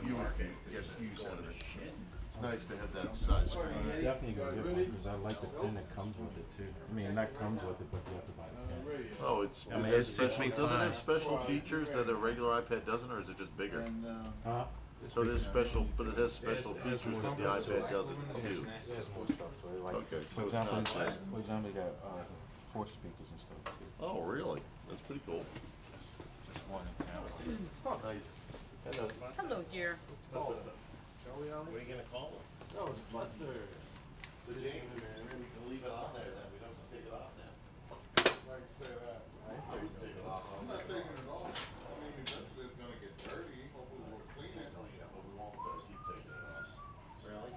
you get use out of it. It's nice to have that size screen. I'm definitely gonna get one because I like the pen that comes with it too. I mean, that comes with it, but you have to buy the pen. Oh, it has special. Does it have special features that a regular iPad doesn't, or is it just bigger? So it is special, but it has special features that the iPad doesn't do. It has more stuff to it. Like, Okay, for so it's example, not. for example, you got 4 speakers and stuff too. Oh, really? That's pretty cool. Just one example. Nice. Hello. Hello, dear. What are you gonna call it? No, it's Buster. The James, we can leave it on there then. We don't have to take it off now. Like to say that. I would take it off. I'm not taking it off. I mean, eventually it's gonna get dirty. Hopefully we'll clean it. Yeah, but we won't keep taking it off. Really?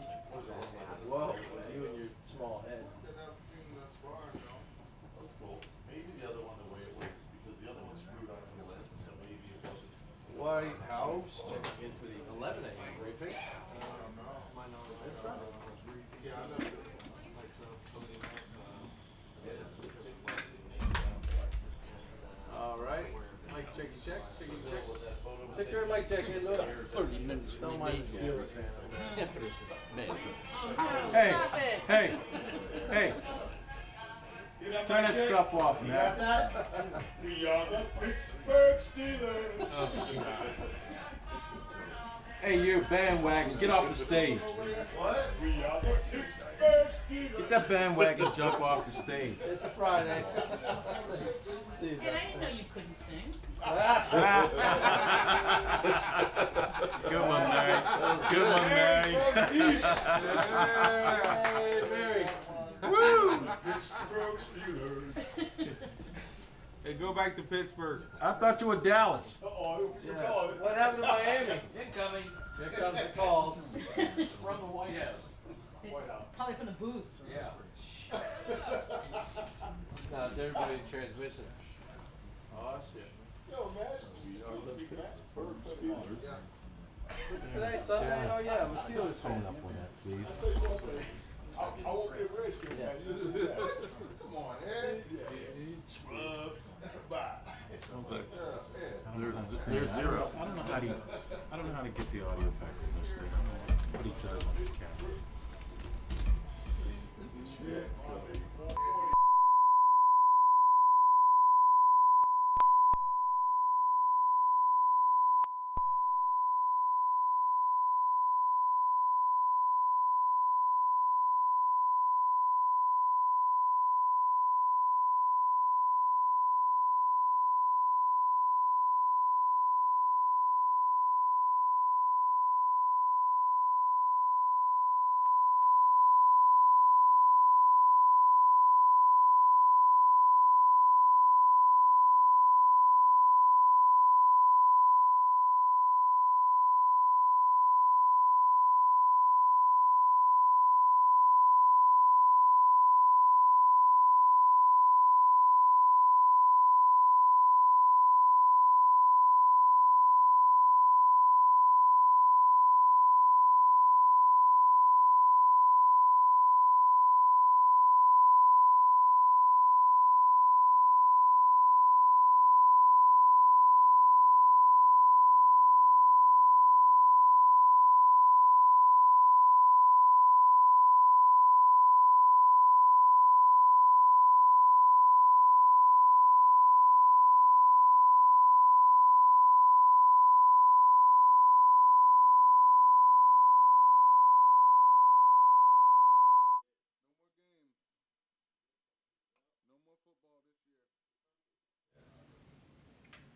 Whoa, you and your small head. That I've seen thus far, you know. That's cool. Maybe the other one the way it was, because the other one screwed onto the lens, so maybe it wasn't. White House checking into the 11 a.m. briefing. I don't know. That's right. Yeah, I know this one. Like, All right. Mic check, check. Check your mic check in. Look. 30 minutes Don't mind the Steelers fan. Hey, hey, hey! Turn that stuff off, man. We are the Pittsburgh Steelers. Hey, you bandwagon, get off the stage. What? We are the Pittsburgh Steelers. Get that bandwagon junk off the stage. It's a Friday. See you, And I didn't know you couldn't sing. Good one, Mary. Good one, Mary. Hey, Mary. Woo! Pittsburgh Steelers. Hey, go back to Pittsburgh. I thought you were Dallas. Uh-oh, Yeah. What happened to Miami? Incoming Here comes the calls. from the White House. It's probably from the booth. Yeah. No, it's everybody in transmission. Oh, shit. Yo, imagine we are the Pittsburgh Steelers. Yes. What's today, Sunday? Oh, yeah, we're Steelers. Tone up on that, please. I won't get rich, Yes. Come on, Ed. Scrubs. Bye. Sounds like Yeah, there's zero. I don't know how to get the audio back in this thing. I don't know what he does on his camera.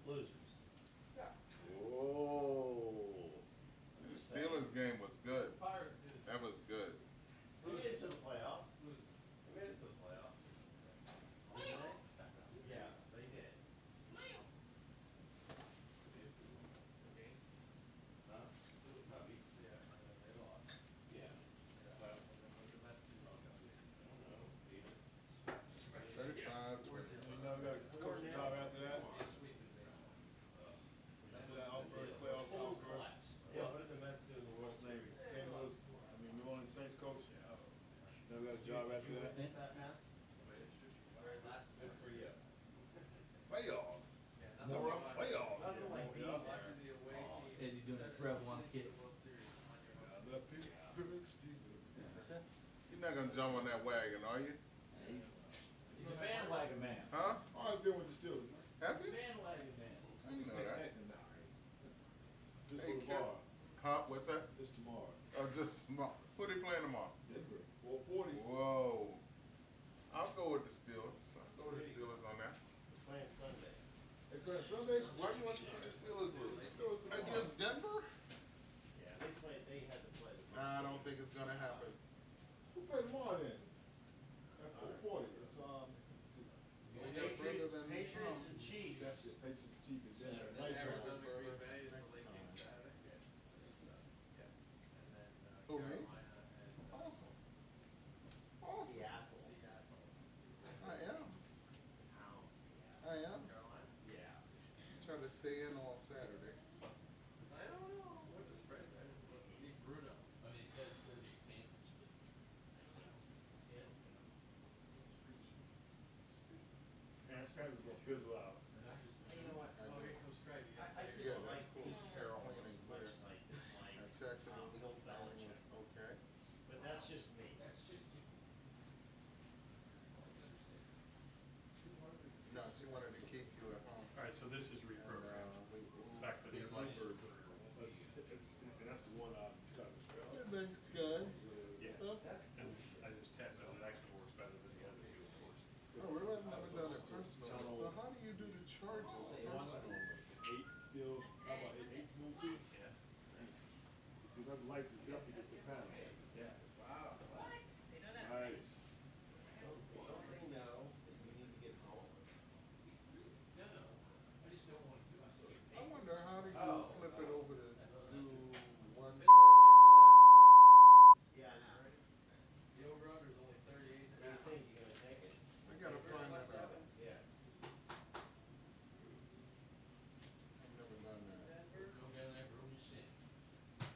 Losers. Whoa. The Steelers game was good. That was good. Who made it to the playoffs? Who made it to the playoffs? Yeah, they did. Huh? No, yeah, they lost. Yeah. Well, the Mets do wrong. I don't know. 35. You know, we got a coaching job after that. After that outburst, playoff outburst. Yeah, what did the Mets do in the World What's his name? St. Louis, I mean, New Orleans Saints coach. Now we got a job after that. Miss that Mets? Good for you. Playoffs. More playoffs. Nothing like being there. And you doing a Rev 1 kid You're not gonna jump on that wagon, are you? He's a bandwagon man. Huh? I was been with the Steelers, man. Have you? Bandwagon man. I didn't know that. Just Hey, for tomorrow. Huh? What's that? Just tomorrow. Oh, just tomorrow. Who they playing tomorrow? Denver, 440. Whoa. I'll go with the Steelers. I'll go with the Steelers on that. Playing Sunday. They play Sunday? Why do you want to see the Steelers lose? Steelers tomorrow. Against Denver? Yeah, they had to play the. Nah, I don't think it's gonna happen. Who played tomorrow then? At 440. It's, We got further than Patriots and Chiefs. that's it. Patriots and Chiefs and Denver. Then Night Arizona, time. Green Bay is Next the late game time. Saturday. Who, me? Carolina and Awesome. Awesome. Seattle. I am. I am. Carolina? Yeah. Trying to stay in all Saturday. I don't know. What the spread? I didn't look. Big Bruno. I mean, he said it's gonna be Panthers, but. Panthers gonna fizzle out. You know what? Oh, here comes Craig. Yeah, that's cool. That's clean and clear. I checked it. Everything was okay. But that's just me. No, she wanted to keep you at home. Alright, so this is And, reprogrammed, we back for these lights. And that's the one out in Scotland. Next guy. Yeah, Huh? and I just tested it, it actually works better than the other two, of course. Oh, really? I've never done it personally. So how do you do the charges personally? 8 still, how about 8 smooth too? Yeah. See, those lights is definitely get the panel. Yeah. Wow. They know that. Nice. Don't they know that you need to get home? No, I just don't want to do it. I wonder how do you Oh. flip it over to do one Pittsburgh part? getting 7 right there. Yeah, I know. The over-under is only 38 and a half. What do you think, you gonna take it? I gotta find that out. 7? Yeah. I've never done that. Go down that road and sit.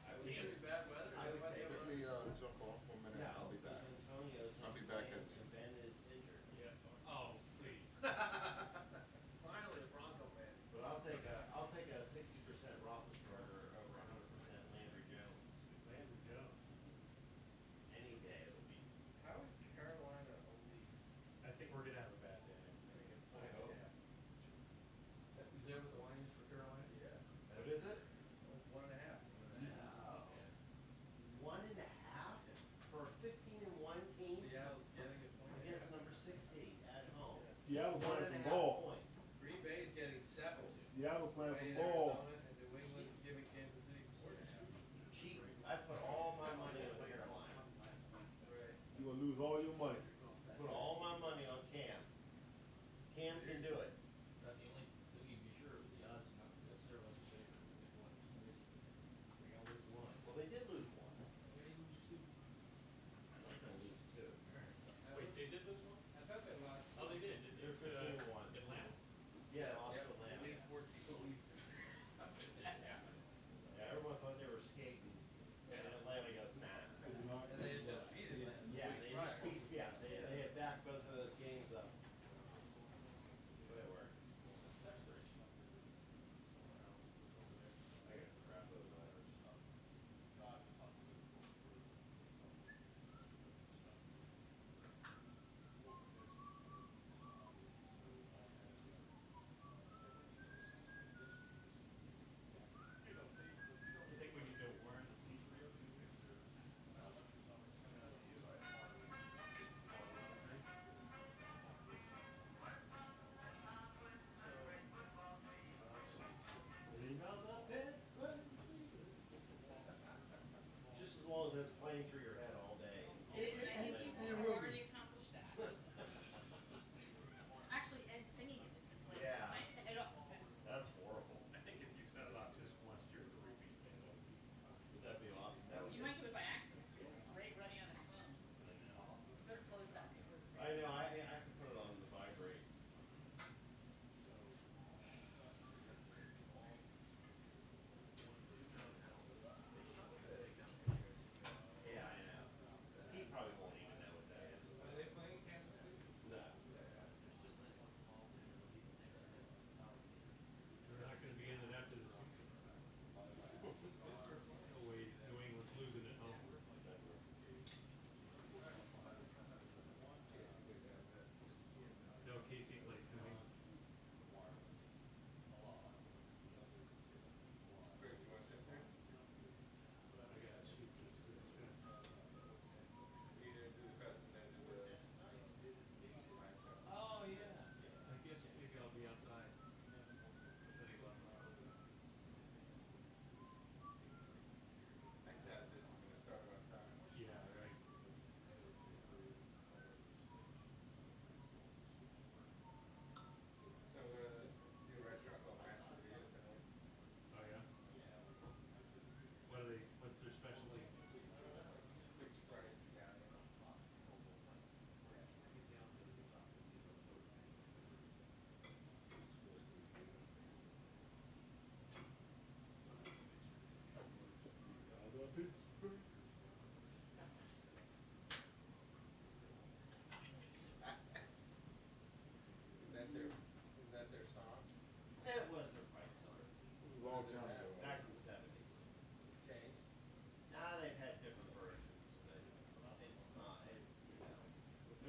I would take bad weather. Let me jump off for a minute. No, I'll be back. Antonio's I'll not be back playing, at you. and Ben is injured. Oh, please. Finally, a Bronco fan. But I'll take a 60% Roethlisberger over 100% Landry Jones. Landry Jones. Any day it'll be. How is Carolina only? I think we're gonna have a bad day. I hope. Yeah. Is that what the line is for Carolina? Yeah. What is it? 1.5. No. 1.5 for a 15-1 team Seattle's getting it. against number 60 at home. Seattle playing some 1.5 ball. points. Green Bay's getting 7. Seattle playing Way some in ball. Arizona, and New England's giving Kansas City 4.5. Cheap. I put all my money on Carolina. Right. You gonna lose all your money. Put all my money on Cam. Cam can do it. Not the only thing you can be sure is the odds not necessarily in favor of the one. They gotta lose one. Well, they did lose one. They lose two. I'm not gonna lose 2. Wait, they did this one? I thought they lost. Oh, they did, did They're 15-1. Atlanta? Yeah, lost Yep, to Atlanta. they made 14. Yeah, everyone thought they were skating, and Atlanta goes, nah. And they had just beat it. Yeah, they just beat, they had backed both of those games up. But they were. I gotta grab those letters. You think we could go wearing the C302 picture? Just as long as it's playing through your head all day. You've already accomplished that. Actually, Ed singing it has been playing Yeah. in my head all. That's horrible. I think if you set it up just once during the repeat, then it'll be. Would that be awesome? That would You be. might do it by accident, because it's Ray running on his phone. You better close that. I know, I have to put it on the vibrate. Yeah, I know.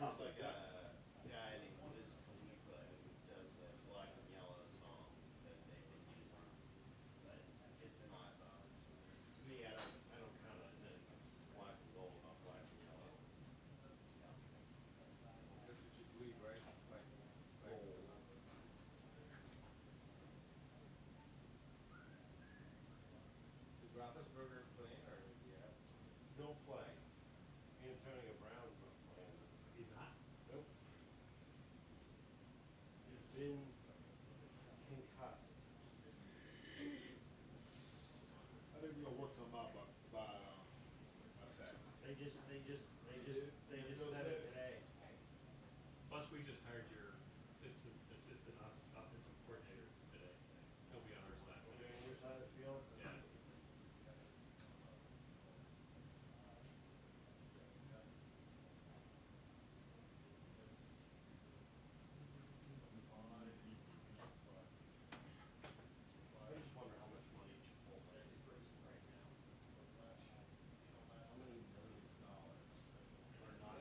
There's like a guy named Wiz Khalifa who does a black and yellow song that they've been using, but it's not, to me, I don't count it as anything, 'cause it's black and gold, not black and yellow. That's what you believe, right? Like, Gold. is Roethlisberger playing or yeah? He'll play. Antonio Brown's not playing. He's not? Nope. He's been concussed. I think we're gonna work something out by Saturday. They just Bill said said it it. today. Plus, we just hired your assistant offensive coordinator today. He'll be on our staff. Over on your side of the field. Yeah. I just wonder how much money Chipotle is raising right now. How many millions of dollars? Or not?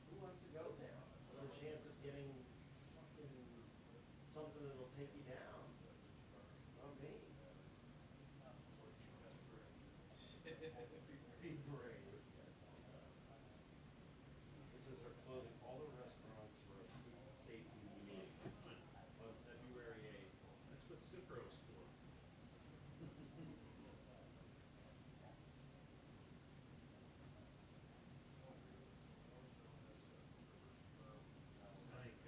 Who wants to go there? What are the chances of getting fucking something that'll take you down? Not me. Be brave. It says they're closing all the restaurants for a food safety meeting on February 8th. That's what Cipro's for. I think,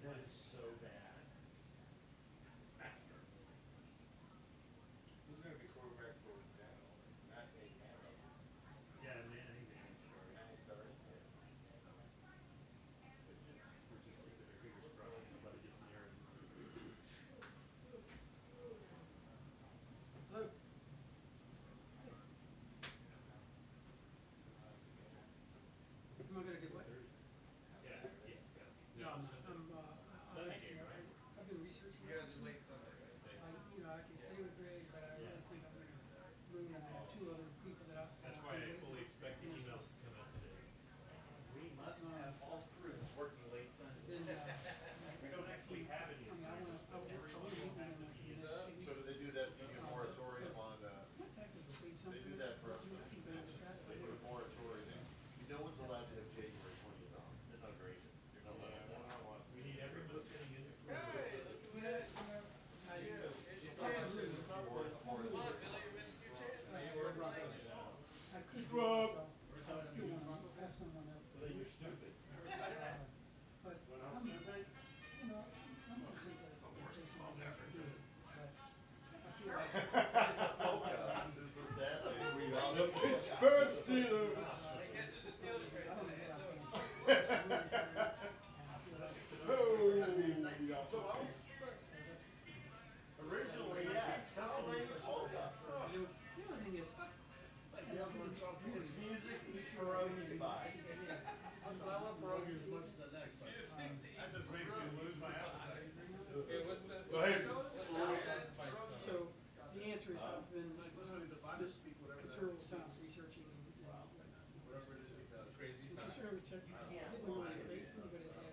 That is so bad. Who's gonna be quarterback for Urbandale? Not a man. yeah, man, I think they can start. Manny started. We're just keeping their fingers crossed, nobody gets near him. Look, am I gonna get wet? Yeah, yeah, No, I'm not. I'm Sunday actually, game, right? I've been researching. You guys are late Sunday, right? I can stay with Greg, but I really think I'm gonna bring in two other people that I've. That's why I fully expect the emails to come out today. We must have all crews working late Sunday. Then, We don't actually have any I mean, I wanna, I wanna meet them in the next So do they do that, give you a moratorium on, My taxes will say they something. do that for us, You can bring this out. they put a moratorium. No one's allowed to have January 20th off, inauguration. You're not allowed to have one. We need everyone sitting in the crew. Here's your chance. Moratorium. I could do myself. I would do one, have someone else. Well, then you're stupid. But You know how I'm, stupid? you know, I'm gonna think that. Some more salt ever. Polka, this is the sad thing, we all. The Pittsburgh Steelers. I guess there's a Steelers fan I don't today. know about Originally, yeah, Pennsylvania polka. The other thing is, It's music pierogi by. I love pierogi as much as the next, but. That just makes me lose my appetite. Okay, what's that? Go ahead. So, the answer is I've been considerable time researching and Whatever it is he does. Crazy time. conservative check. Didn't really rate them, but it had a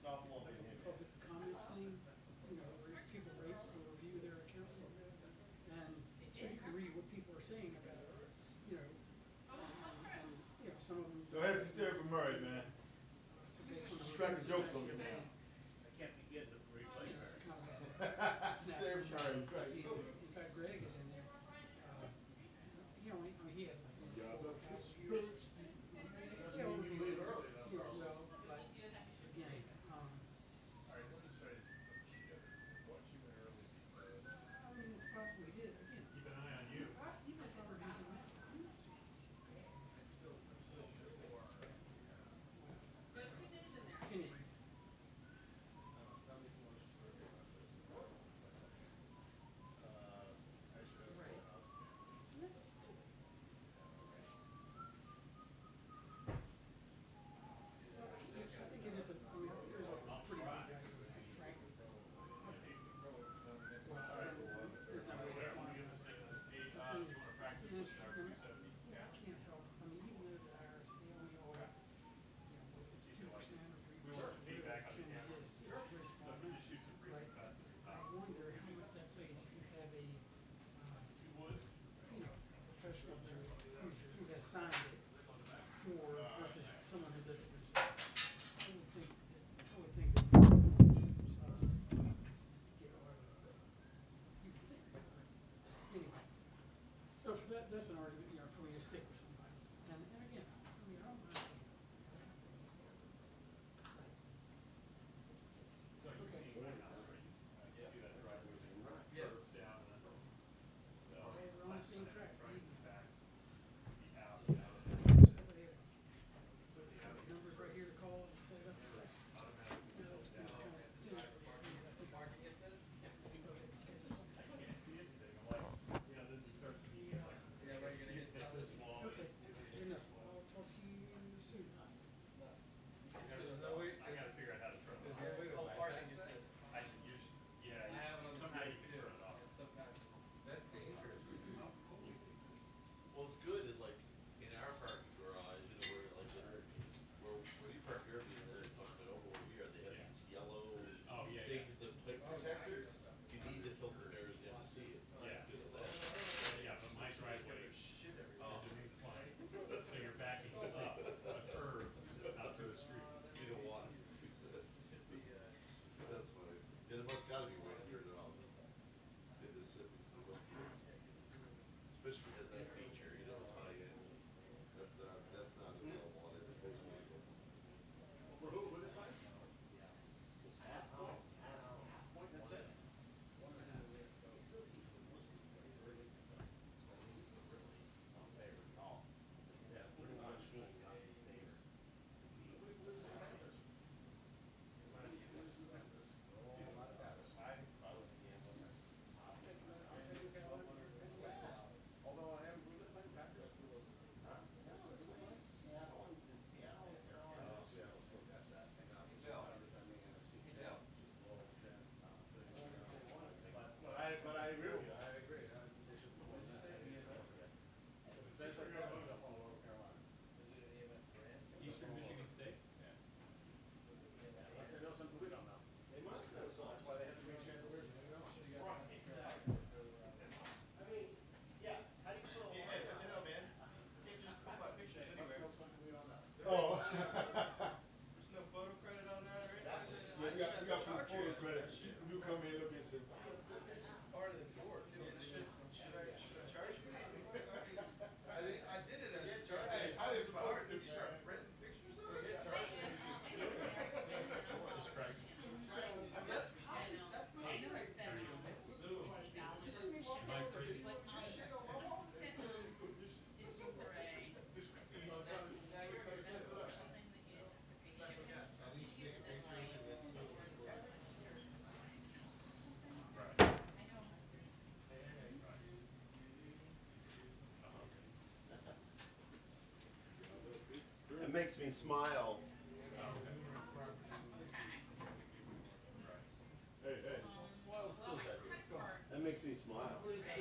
Stop loving him. public comments thing, you know, where people rate or review their account. And so you can read what people are saying about it, you know, and, you know, some of them. Go ahead and stare for Murray, man. So based on the He's cracking reviews, jokes on me it's now. I can't begin to replace you know, her. kind of a Stare for Murray. He's cracking In jokes. fact, Greg is in there. You know, I mean, he had. Yeah, four or but five Pittsburgh years. Steelers. Yeah, mean you leave early, though. yeah, well, but again, Alright, let me try to put this together. Watch you early because. I mean, it's possible he did, again. Keep an eye on you. Even if I were using that, I'm not saying it's too bad. I'm still missing. Good condition there. Anyway, assigned it more versus someone who does it themselves. I would think that themselves, get all over it. You would think. Anyway, so for that's an argument, you know, for me to stick with somebody. And again, I mean, I don't mind. We're on the same track. Numbers right here to call and set it up. Okay, good enough. I'll talk to you soon. I gotta figure out how to turn it off. It's called parking assist. Yeah, I have it on the somehow you brake can too, turn it off. and sometimes, that's dangerous. Well, it's good, it's like, in our parking garage, you know, where you park your vehicle, there's something over here, they have these yellow Oh, yeah, things that plate protectors. You need to tilt the mirrors down to see it. Yeah. Do that. Yeah, but my driveway is Shit every is the new plan. So you're backing up a curve out to the street. You don't want it. That's funny. Yeah, there must gotta be a way to turn it off. In this city. Especially because that feature, you know, it's high end. That's not available on every vehicle. For who, what is it? Half point. That's it. Yeah, pretty much. But I agree with you, I agree. Eastern Michigan State? Unless they know something we don't know. They must know something, that's why they have to make sure that we're, you know. I mean, yeah, how do you feel? Yeah, you know, man, you can't just put my pictures anywhere. Something we don't know. Oh. There's no photo credit on that or anything? Yeah, we got photo credit. You come in, look and say. Part of the tour too. Should I charge you? I did it as a charge. Hey, I just Hard, posted, you start printing pictures of it? Just right. I mean, that's my I noticed that, $60 admission, Am I crazy? but if you were a, something that you have to pay It makes me smile. Hey, hey. well, my credit card. That makes me smile. But I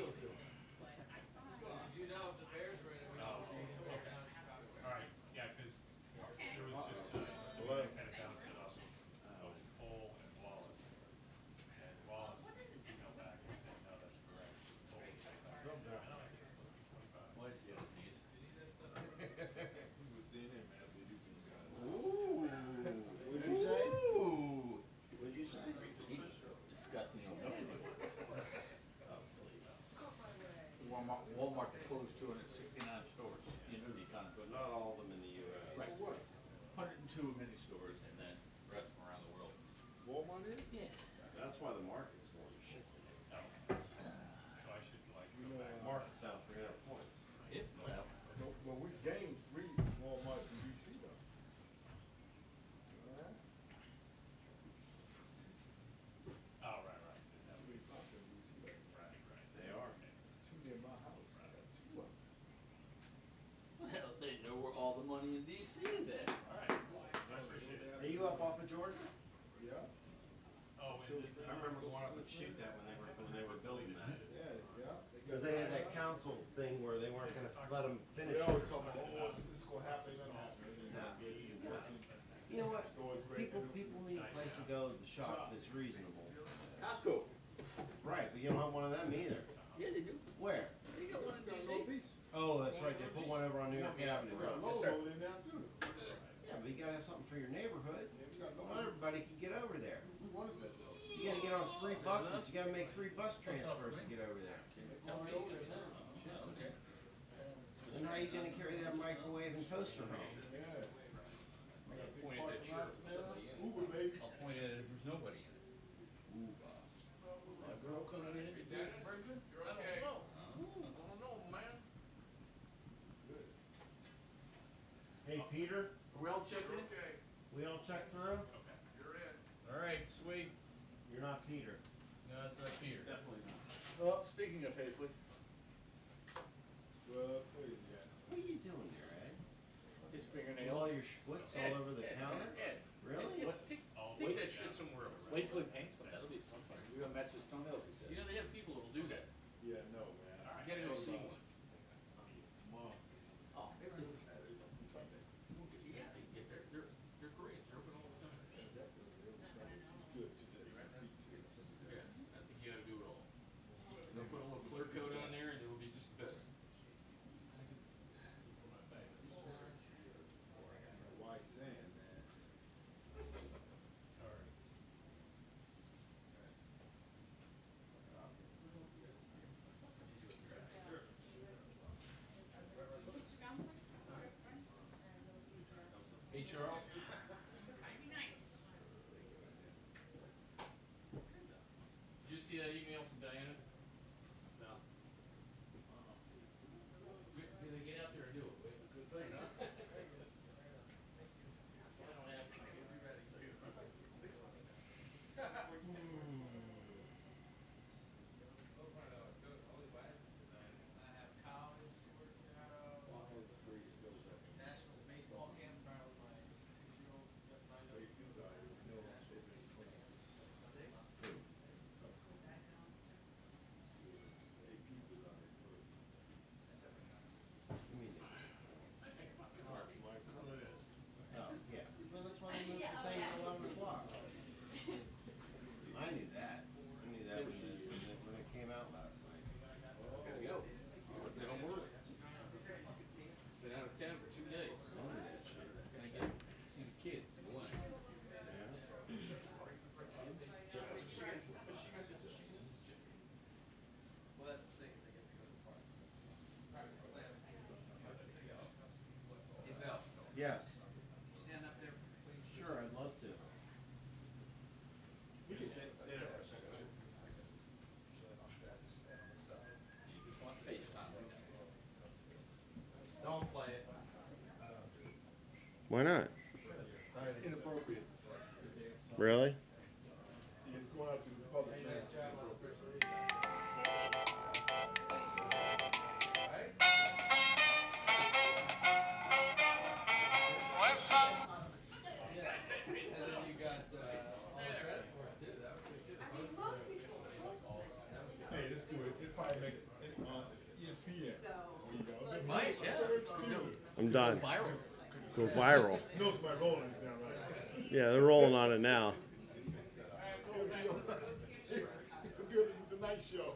thought, You know, if the Bears were in it, we'd all see tour down Chicago. All right, yeah, because there was just, What? kind of bounced it off of Cole and Wallace. And Wallace emailed back and said, no, that's correct. Cole was like, "Oh, I think it's supposed to be 25." Why is he on these? He was seeing him as we do to you guys. Ooh. What'd you say? What'd you say? It's got, you know, nothing. Oh, please. Walmart closed 269 stores. You know the economy. But not all of them in the US. Right. 102 mini stores and then the rest of them around the world. Walmart is? Yeah. That's why the market's going to shit. Oh. So I should like You go know, back. Market's down 300 points. If, well, But we gained 3 Walmarts in DC though. You know that? Oh, right. That's really popular in DC right now. Right. They are. 2 near my house, I got 2 of them. well, they know where all the money in DC is at. All right, I appreciate it. Are you up off of Georgia? Yeah, Oh, and I remember going up and shoot that when they were building that. yeah. Because they had that council thing where they weren't gonna let them finish They it. always talk about, oh, it's gonna happen, it's gonna happen. You know what? People need a place to go to the shop that's reasonable. Costco. Right, but you don't have one of them either. Yeah, they do. Where? They got one in Gotta DC. go east. Oh, Oh, that's right, they put one over on New York Avenue. We got Lowe's in there too. Yeah, but you gotta have something for your neighborhood. Yeah, we got Not Lowe's. everybody can get over there. We wanted that though. You gotta get on 3 buses, you gotta make 3 bus transfers to get over there. And how you gonna carry that microwave and toaster home? Yeah. We got big Point at that parking shirt lots, with man. somebody in it. Uber, baby. I'll point at it if there's nobody in it. A girl coming in. Brisbane? I don't know, man. Good. Hey, Peter, Are we all checked in? we all checked through? All right, sweet. You're not Peter. No, that's not Peter. Definitely not. Well, speaking of Hafley, Well, please, yeah. What are you doing there, Ed? his With fingernails. all your schwitz all over the counter? Ed, Really? what, take that shit somewhere else. Wait till he paints them, that'll be fun. We're gonna match his toenails, he said. You know, they have people that'll do that. Yeah, no, man. You gotta go see one. Tomorrow. Oh. They do Saturday, Sunday. Yeah, they're Koreans, they're open all the time. Yeah, definitely. Every Sunday. She's good. She's at her feet too. Yeah, I think you gotta do it all. They'll put a little clear coat on there and it'll be just the best. White sand, man. Sorry. Hey, Charles? Trying to be nice. Did you see that email from Diana? No. Did they get out there and do it? Good thing, huh? I don't have to get ready to. Nationals baseball camp, trial with my 6-year-old, got signed up. Wait, these are, no, I'm sure there's 20. Hey, pizza's on it first. You mean, Mark's Mike's. oh, yeah. Well, that's why they moved the thing to 11 o'clock. I knew that. I knew that when it came out last night. Gotta go. Working home early. Been out of town for 2 days. I knew that shit. Gonna get see the kids. Boy. Well, that's the thing, is they get to go to the park. Private plan. Hey, Bill, Yes, stand up there, please. sure, I'd love to. We just sit there for a second. You just want FaceTime right now. Don't play it. Why not? Inappropriate. Really? He's going out to the public. Hey, nice job on the first lead. Yeah, and then you got, all the credit for it too, that was pretty good. Hey, let's do it. It'll probably make it on ESPN. There you go. Mike, yeah. I'm done. Viral. Go viral. You know somebody rolling this down, right? Yeah, they're rolling on it now. It'll be on the night show.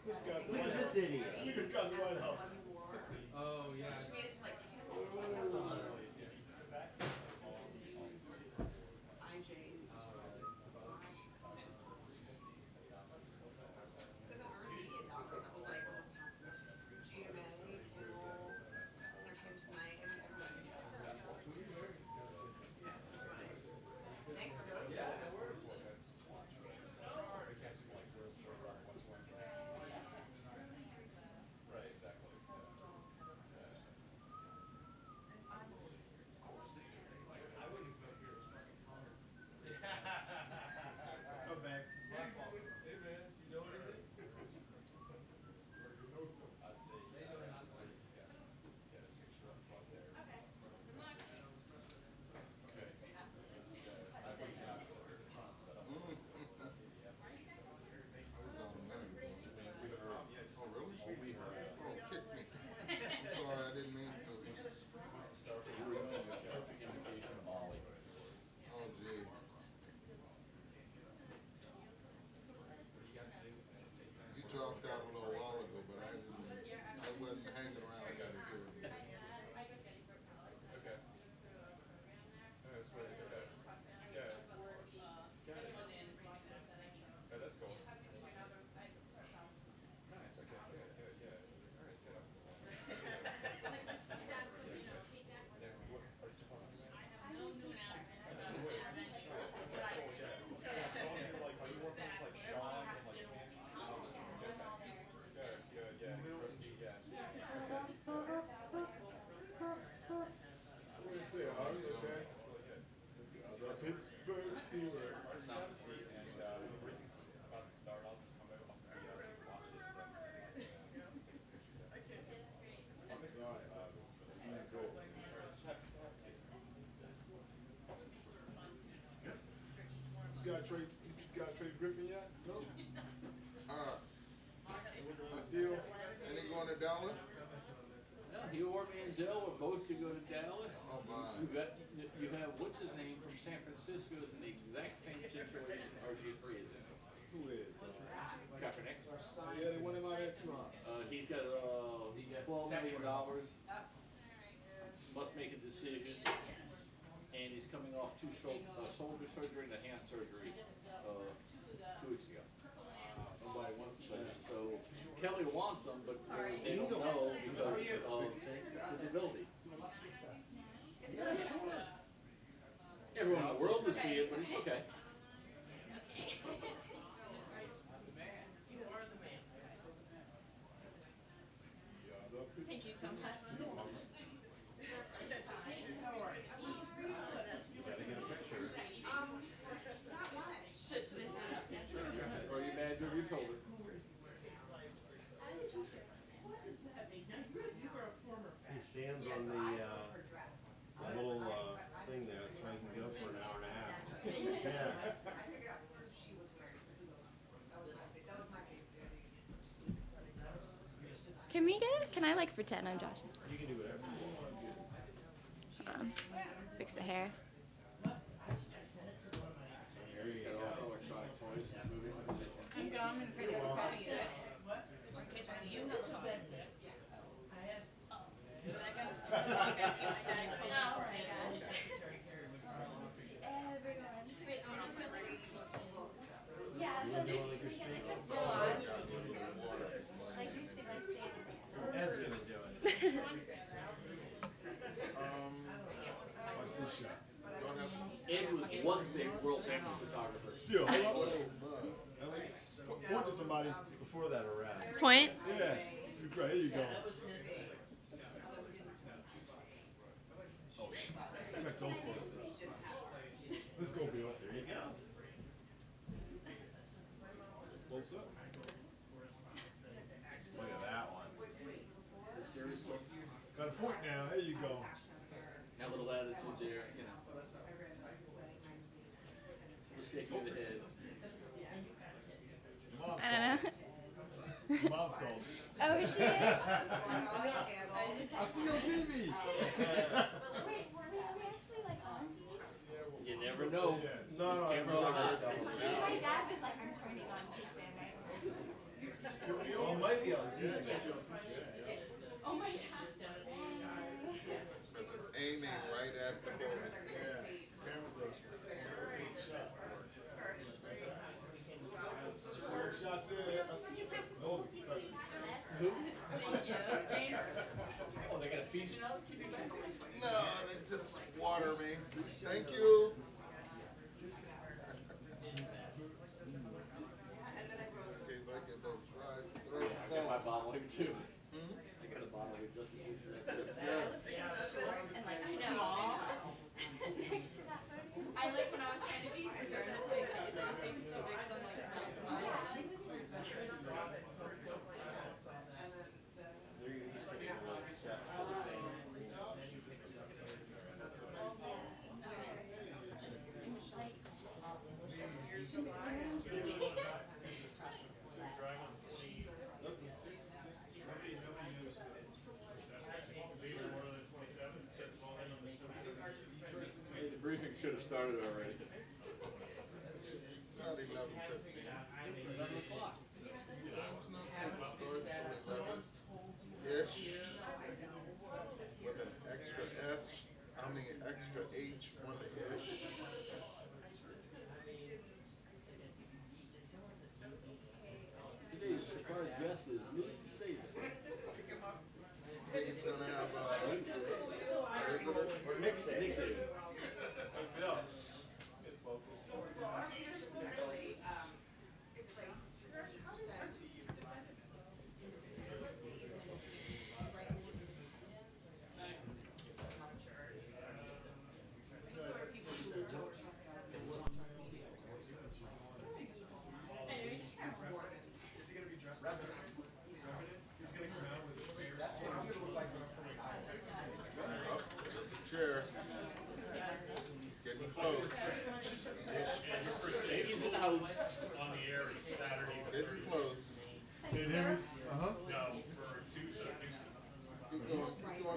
This guy, Look at this idiot. Look at this guy in the White House. Oh, yeah. you or Manziel or both could go to Dallas. Oh, my. You have, what's his name from San Francisco is in the exact same situation RG3 is in. Who is? Kaepernick. Yeah, they want him out there too. He got $12 million, must make a decision, and he's coming off two shoulder surgery and a hand surgery, 2 weeks ago. Nobody wants him, so Kelly wants him, but they don't know because of his ability. Yeah, sure. Everyone in the world will see it, but it's okay. Thank you so much. Or you badge over your shoulder. He stands on the little thing there, so I can go for an hour and a half. Yeah. Can we get it? Can I like pretend I'm Josh? You can do whatever. Fix the hair. There you go. Electronic toys, moving position. I'm going for this party. Ed's gonna do it. Like this shot. Don't have some. Ed was once a world famous photographer. Still, hold Oh, on. my. Point to somebody. Before that arrest. Point. Yeah. Great. Here you go. Oh, check those photos. Let's go, Bill. There you go. Close up. Look at that one. Seriously? Got a point now. There you go. Have a little attitude there, you know. Just shaking the head. Mom's I don't know. called. Mom's called. Oh, she is? I see you on TV. Wait, were we actually like on TV? You never know. Yeah. No, These no, cameras no, are no, good. no. My dad was like, I'm turning on C-SPAN right now. Oh, it might be on C-SPAN. Oh my god. Because it's aiming right at the building. Shots there. Those Who? Thank you. James. Oh, they got a Fiji now? Keep it back. No, they just water me. Thank you. In case I get those dry throat I got my cough. bottle here too. I got a bottle here just in case of that. Yes, yes. And like small. Next to that photo. I like when I was trying to be stern with my face. I was being so big, so I'm like, so small. They're used to getting a little step for the thing. The briefing should have started already. It's not 11:15. 11 o'clock. It's not supposed to start until 11-ish. With an extra S, I mean extra H, one-ish. Today's surprise guest is Nick Saban. He's gonna have visitor. Or Nick said. Nick Saban. Chair. Getting close. He's in the house. On the air is Saturday. Getting close. Uh-huh. No, for Tuesday. Keep going, keep going.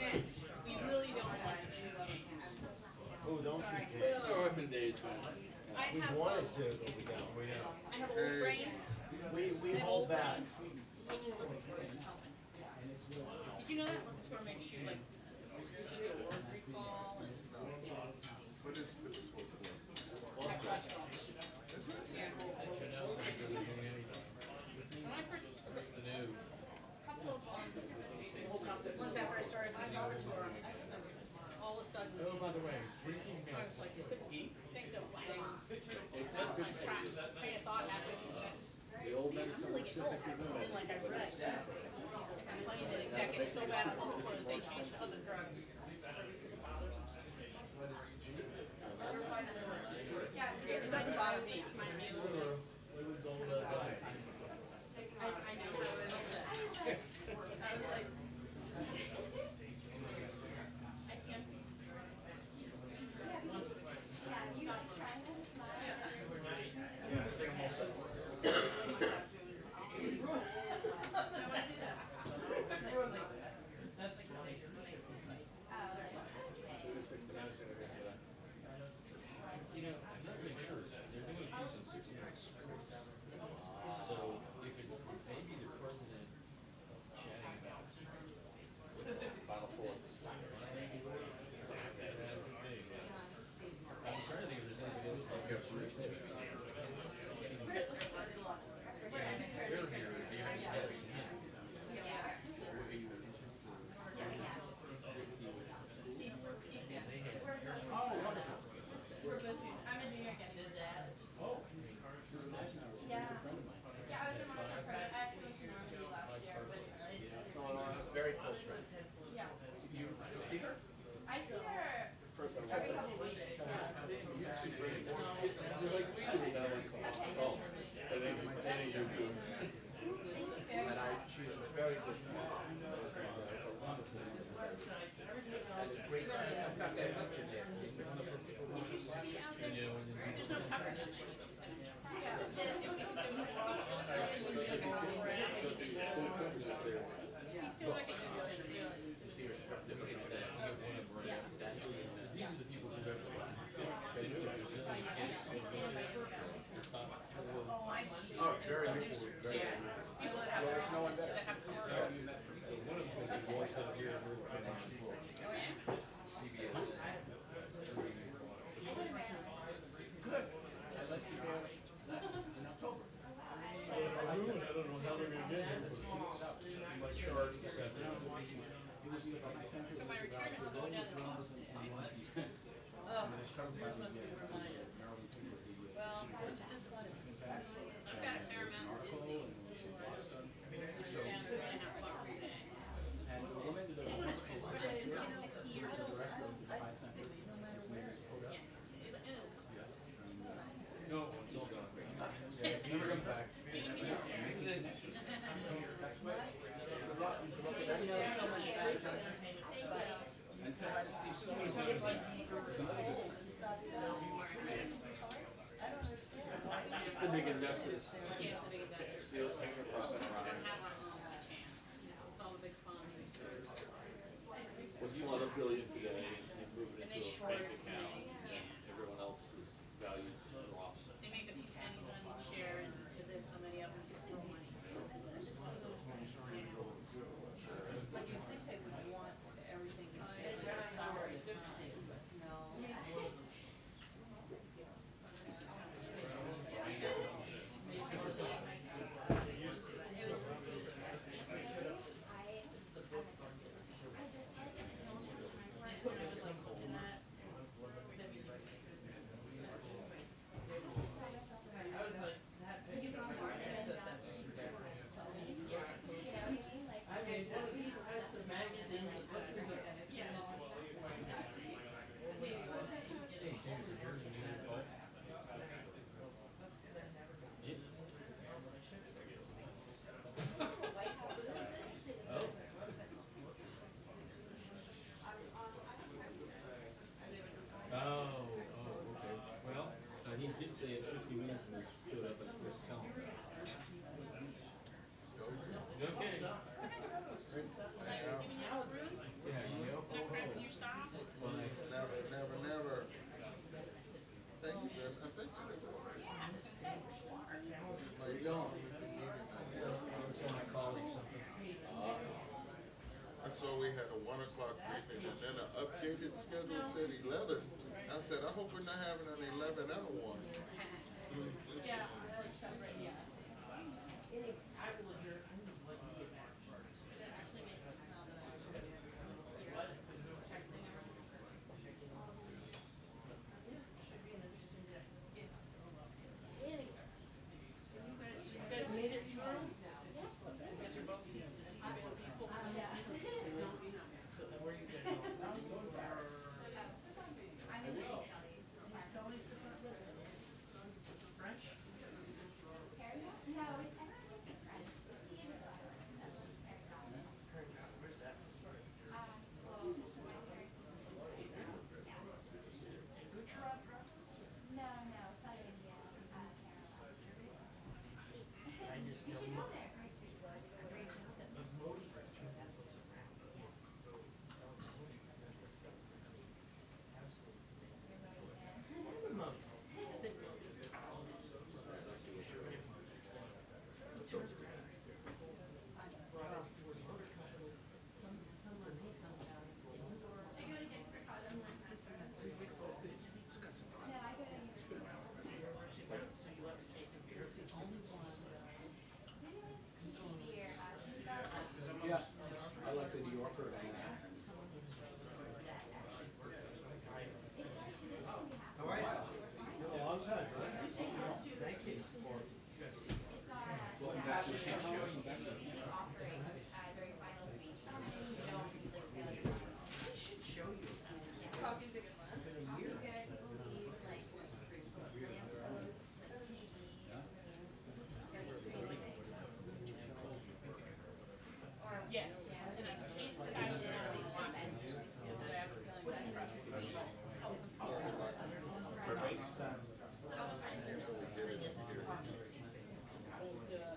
We really don't want to shoot James. Oh, don't Sorry. you, Yeah, Jay? there have been days when. I We have, wanted to, but we don't. I have old brain. We I have hold old back. brain. When you look at it, helping. Did you know that Lipitor makes you like, you get word recall and But it's what for? high cholesterol. Yeah. When I first, couple of, once after I started doing Lipitor, all of a sudden, Oh, by the way, drinking I was like, couldn't think of things. Lost my train of thought halfway through the sentence. The old Man, medicine I'm really was getting old. physically And like I read, that gets so bad on Lipitor that they changed to other drugs. It doesn't bother me, it's my immune system. I know how it is. I was like, I can't. You know, I'm not really sure. They're doing a piece in 60 Minutes Sports. So if it, maybe the president chatting about Final four. something like that, that would be big. I'm trying to think if there's anything else like that. They're here, if you have to have it in. I'm in New York and did that. Oh. She was nice now. She's a good friend of mine. Yeah, I was in Montana. I actually went to Normandy last year, but Very close friend. yeah. You see her? I see her First I was every like, couple weeks. she's great. She's like, we do now. Oh, I think you do. And she was a very good friend. Great friend. I've got that picture there. There's no coverage on that. He's still like a huge really. These are the people who have they do it. Oh, I see. Oh, it's very good. Very Yeah. good. People that have, Well, there's no one better. that have commercials. So one of the things we always have here, we're in Oh, yeah? CBS. Good. I let you go in October. I don't know how they're gonna get it. My charge is that. So my retirement's going down the cost. Oh, yours must be where mine is. Well, this one is, I've got a fair amount of Disney. Down $3.50 a day. Especially since I'm 60 years old. I don't, no matter where it is. No, it's all gone. Never come back. You know so much about entertainment stuff. And say hi to Steve Simmons. If these people are so old and stop selling marketing, I don't understand. It's the big investors. Yeah, it's a big investment. Still taking a Well, profit we don't around. have our own chance. It's all the big funds. What's one $1 billion today and move it And they into a short bank it, account. yeah. Everyone else's value drops. They make a few pennies on each share and because they have so many of them, just throw money. I just don't understand. But you'd think they would want everything to stay like a solid time, but no. 1 o'clock briefing, and then an updated schedule said 11. I said, I hope we're not having an 11 and a 1. Yeah, really separate, yeah. I will adjourn, I'm just letting you get back. It actually makes sense now that I actually hear it. Check the number. Should be an interesting day. You guys made it through? You guys are both seeing the C-SPAN people? So then where are you guys all from? I'm in East Counties. Scully's department? French? No, it's everyone thinks it's French. Tea is very common. Where's that? Well, my parents moved to Gujarat province? No, Southern India, Kerala. I just You should don't go know. there. The Modi has turned that place around. Absolutely, it's amazing. What are the Modi for? I think Modi is good for all of us. He turns around. Brought out Ford Motor Company. Someone needs some down. I go to Dexter College. I'm like, So you went to both these. He's got some. no, I go to university. So you left a case of beer. It's the only one. Beer, so Starbucks. Yeah, I like the New Yorker and Someone who's that actually works for some guy. It's like tradition we have. How are you? Long time. Thank you. It's our, Well, that's what she's showing back there. offering, during final speech. You know, like, really well. I should show you. Coffee's a good one. Coffee's good, people leave, like, lamp posts, like TVs, crazy things. Or, Yes, yeah. and I can't Fashion, decide now these what events. I have a feeling that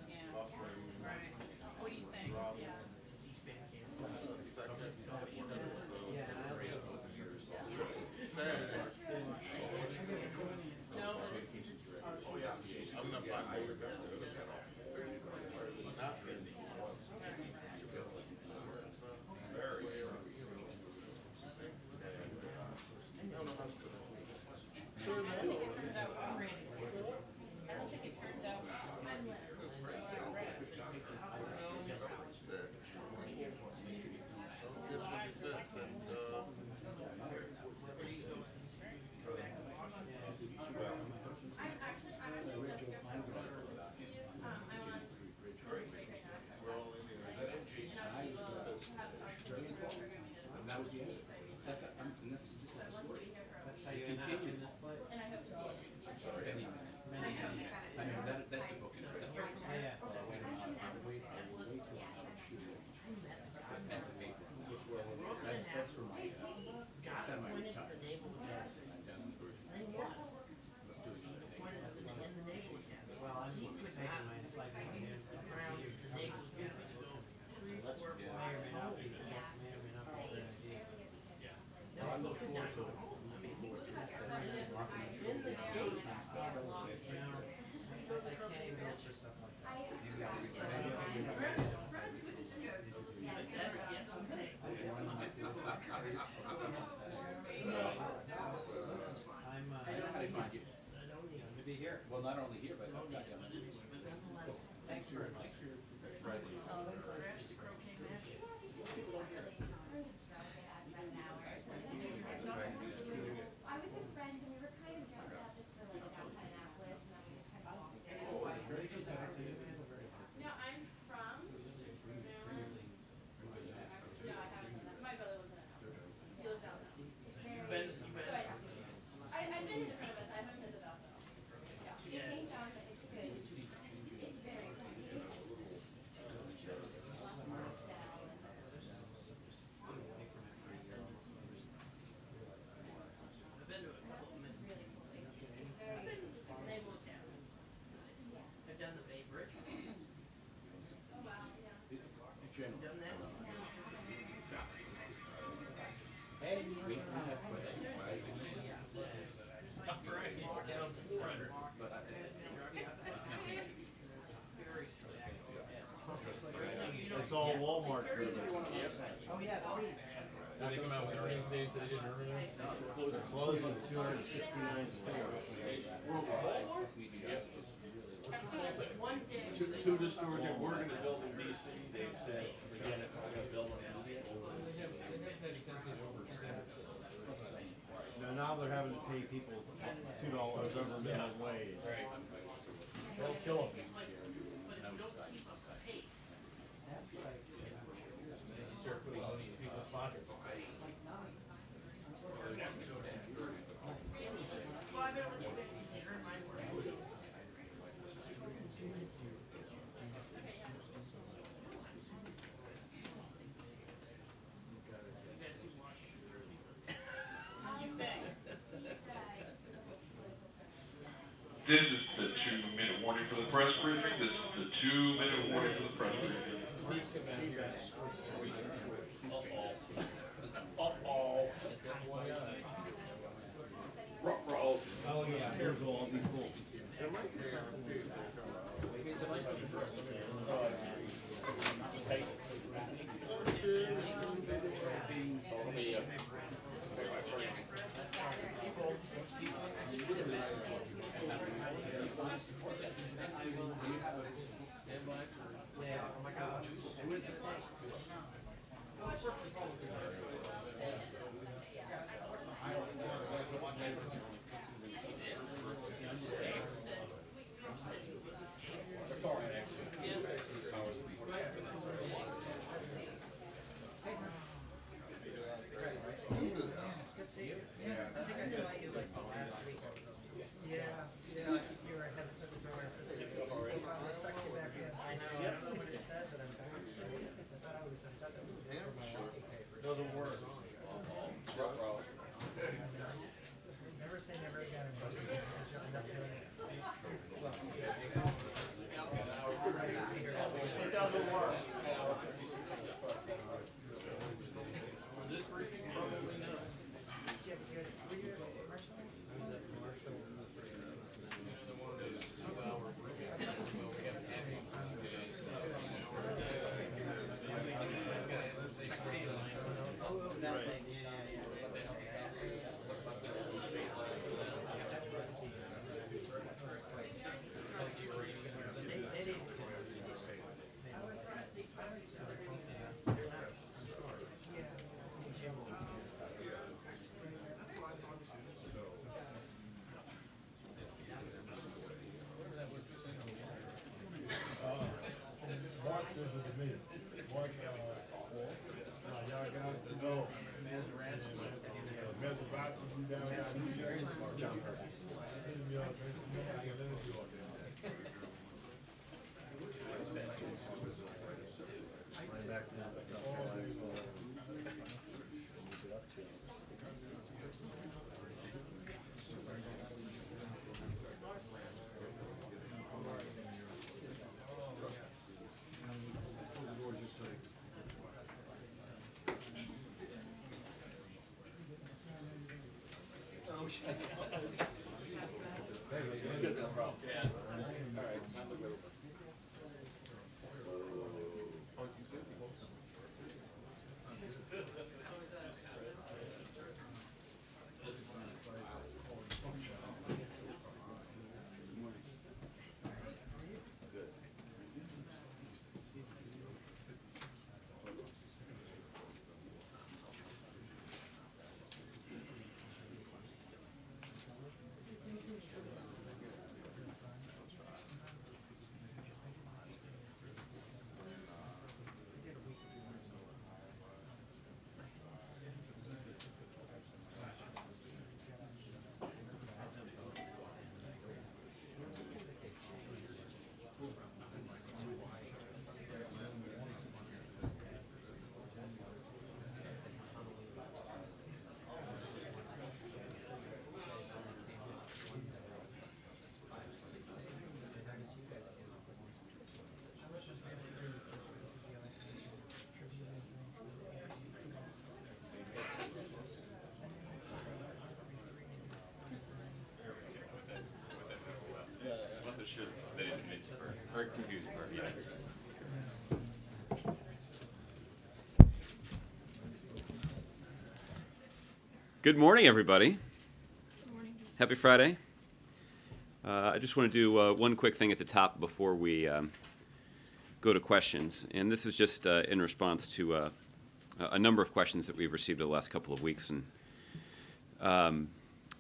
yeah. Right. What do you think? Yeah. The C-SPAN camp. No, but it's Oh, yeah. I'm gonna find out. Not really. Very. I don't know how it's gonna. I don't think it turned out well. I don't think it turned out well. Said, get the defense and, I'm actually just, I'm on break right now. we're all in here. And I will have some programming. And that was the end. And this is the story. It continues. And I hope to be in. Any minute. I mean, that's a book in itself. And the paper, which were, that's for my semi-retired. I'm done in the version. Thing was, But doing other things. when in the Naval Academy, he could not find the grounds the Naval gave me to go 3-4 miles home. No, he could not go home. I mean, he was in the gates. How do you find you? To be here. Well, not only here, but I've got you on the. Thanks very much. I was with friends and we were kind of dressed up just for like downtown Annapolis and then we just kind of walked around. No, I'm from Maryland. No, I haven't. My brother lives in Annapolis. He lives down now. I've been to different events. I haven't been to Belleville. Yeah. It sounds like it's good. It's very cool. Lots of art style and I've been to a couple of it's really cool. It's very. I've been to Naval Academy. I've done the Bay Bridge. Oh wow, yeah. General. Done that. Hey, we have questions, right? Right, it's down 400. But I It's all Walmart driven. Oh, yeah, please. they come out with earnings dates, they didn't earn it? Closing 269 stores. Worldwide, yeah. Two of the stores that we're gonna build in DC, they've said, forget it, we're gonna build them in Now they're having to pay people $2 over minimum wage. Right. They'll kill them. You start putting money in people's pockets. This is the 2-minute warning for the press briefing. This is the 2-minute warning for the press briefing. Oh, yeah. Here's all be cool. Doesn't work. Never say never again. It doesn't work. For this briefing, probably not. Mark says it to me. Mark, y'all guys to know. Maserati, you down there. Send me all Tracy, I got nothing to do all day. Good, no problem. Yeah. All right, time to go. Unless it should, they didn't convince you first, or confuse you first, yeah. Good morning, everybody. Happy Friday. I just want to do one quick thing at the top before we go to questions. And this is just in response to a number of questions that we've received over the last couple of weeks and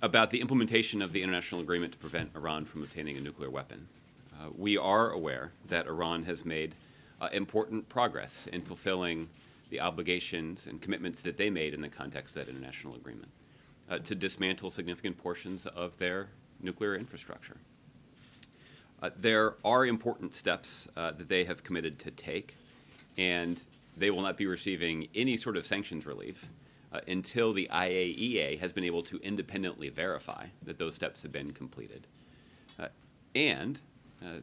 about the implementation of the international agreement to prevent Iran from obtaining a nuclear weapon. We are aware that Iran has made important progress in fulfilling the obligations and commitments that they made in the context of that international agreement to dismantle significant portions of their nuclear infrastructure. There are important steps that they have committed to take, and they will not be receiving any sort of sanctions relief until the IAEA has been able to independently verify that those steps have been completed. And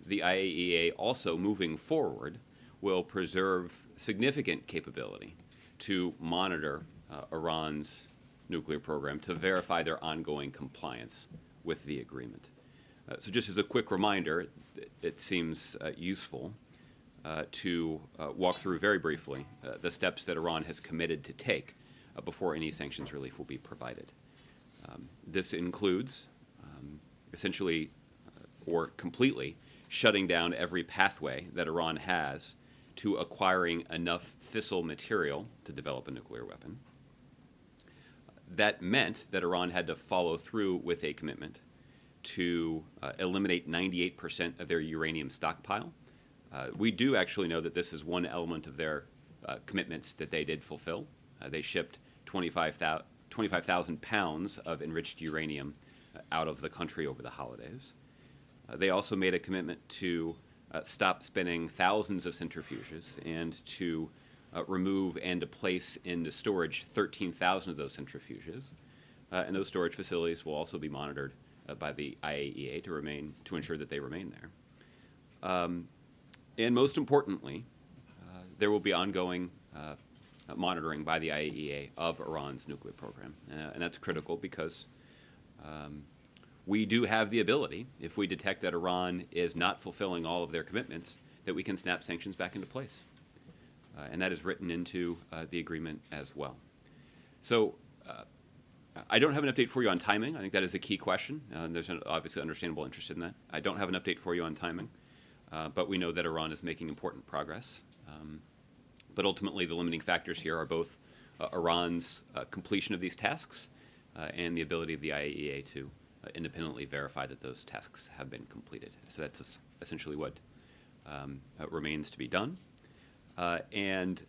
the IAEA also, moving forward, will preserve significant capability to monitor Iran's nuclear program to verify their ongoing compliance with the agreement. So just as a quick reminder, it seems useful to walk through very briefly the steps that Iran has committed to take before any sanctions relief will be provided. This includes essentially or completely shutting down every pathway that Iran has to acquiring enough fissile material to develop a nuclear weapon. That meant that Iran had to follow through with a commitment to eliminate 98% of their uranium stockpile. We do actually know that this is one element of their commitments that they did fulfill. They shipped 25,000 pounds of enriched uranium out of the country over the holidays. They also made a commitment to stop spinning thousands of centrifuges and to remove and to place into storage 13,000 of those centrifuges. And those storage facilities will also be monitored by the IAEA to ensure that they remain there. And most importantly, there will be ongoing monitoring by the IAEA of Iran's nuclear program. And that's critical because we do have the ability, if we detect that Iran is not fulfilling all of their commitments, that we can snap sanctions back into place. And that is written into the agreement as well. So I don't have an update for you on timing. I think that is a key question. There's obviously understandable interest in that. I don't have an update for you on timing, but we know that Iran is making important progress. But ultimately, the limiting factors here are both Iran's completion of these tasks and the ability of the IAEA to independently verify that those tasks have been completed. So that's essentially what remains to be done. And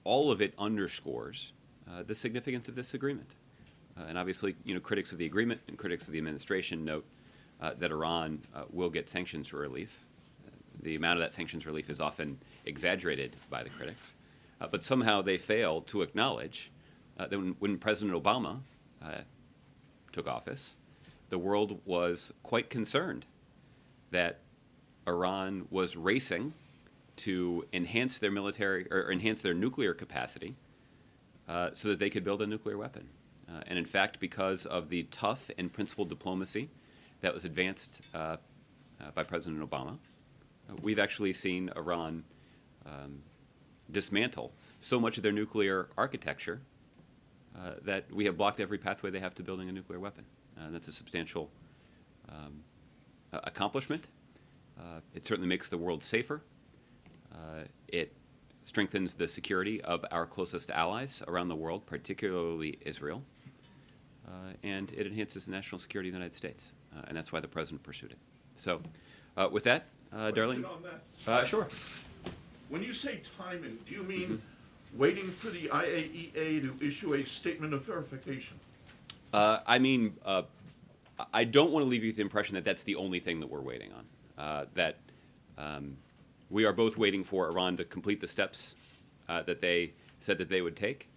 all of it underscores the significance of this agreement. And obviously, critics of the agreement and critics of the administration note that Iran will get sanctions relief. The amount of that sanctions relief is often exaggerated by the critics. But somehow they fail to acknowledge that when President Obama took office, the world was quite concerned that Iran was racing to enhance their military or enhance their nuclear capacity so that they could build a nuclear weapon. And in fact, because of the tough and principled diplomacy that was advanced by President Obama, we've actually seen Iran dismantle so much of their nuclear architecture that we have blocked every pathway they have to building a nuclear weapon. That's a substantial accomplishment. It certainly makes the world safer. It strengthens the security of our closest allies around the world, particularly Israel. And it enhances the national security of the United States. And that's why the president pursued it. So with that, Darlene? On that. Sure. When you say timing, do you mean waiting for the IAEA to issue a statement of verification? I mean, I don't want to leave you with the impression that that's the only thing that we're waiting on. We are both waiting for Iran to complete the steps that they said that they would take,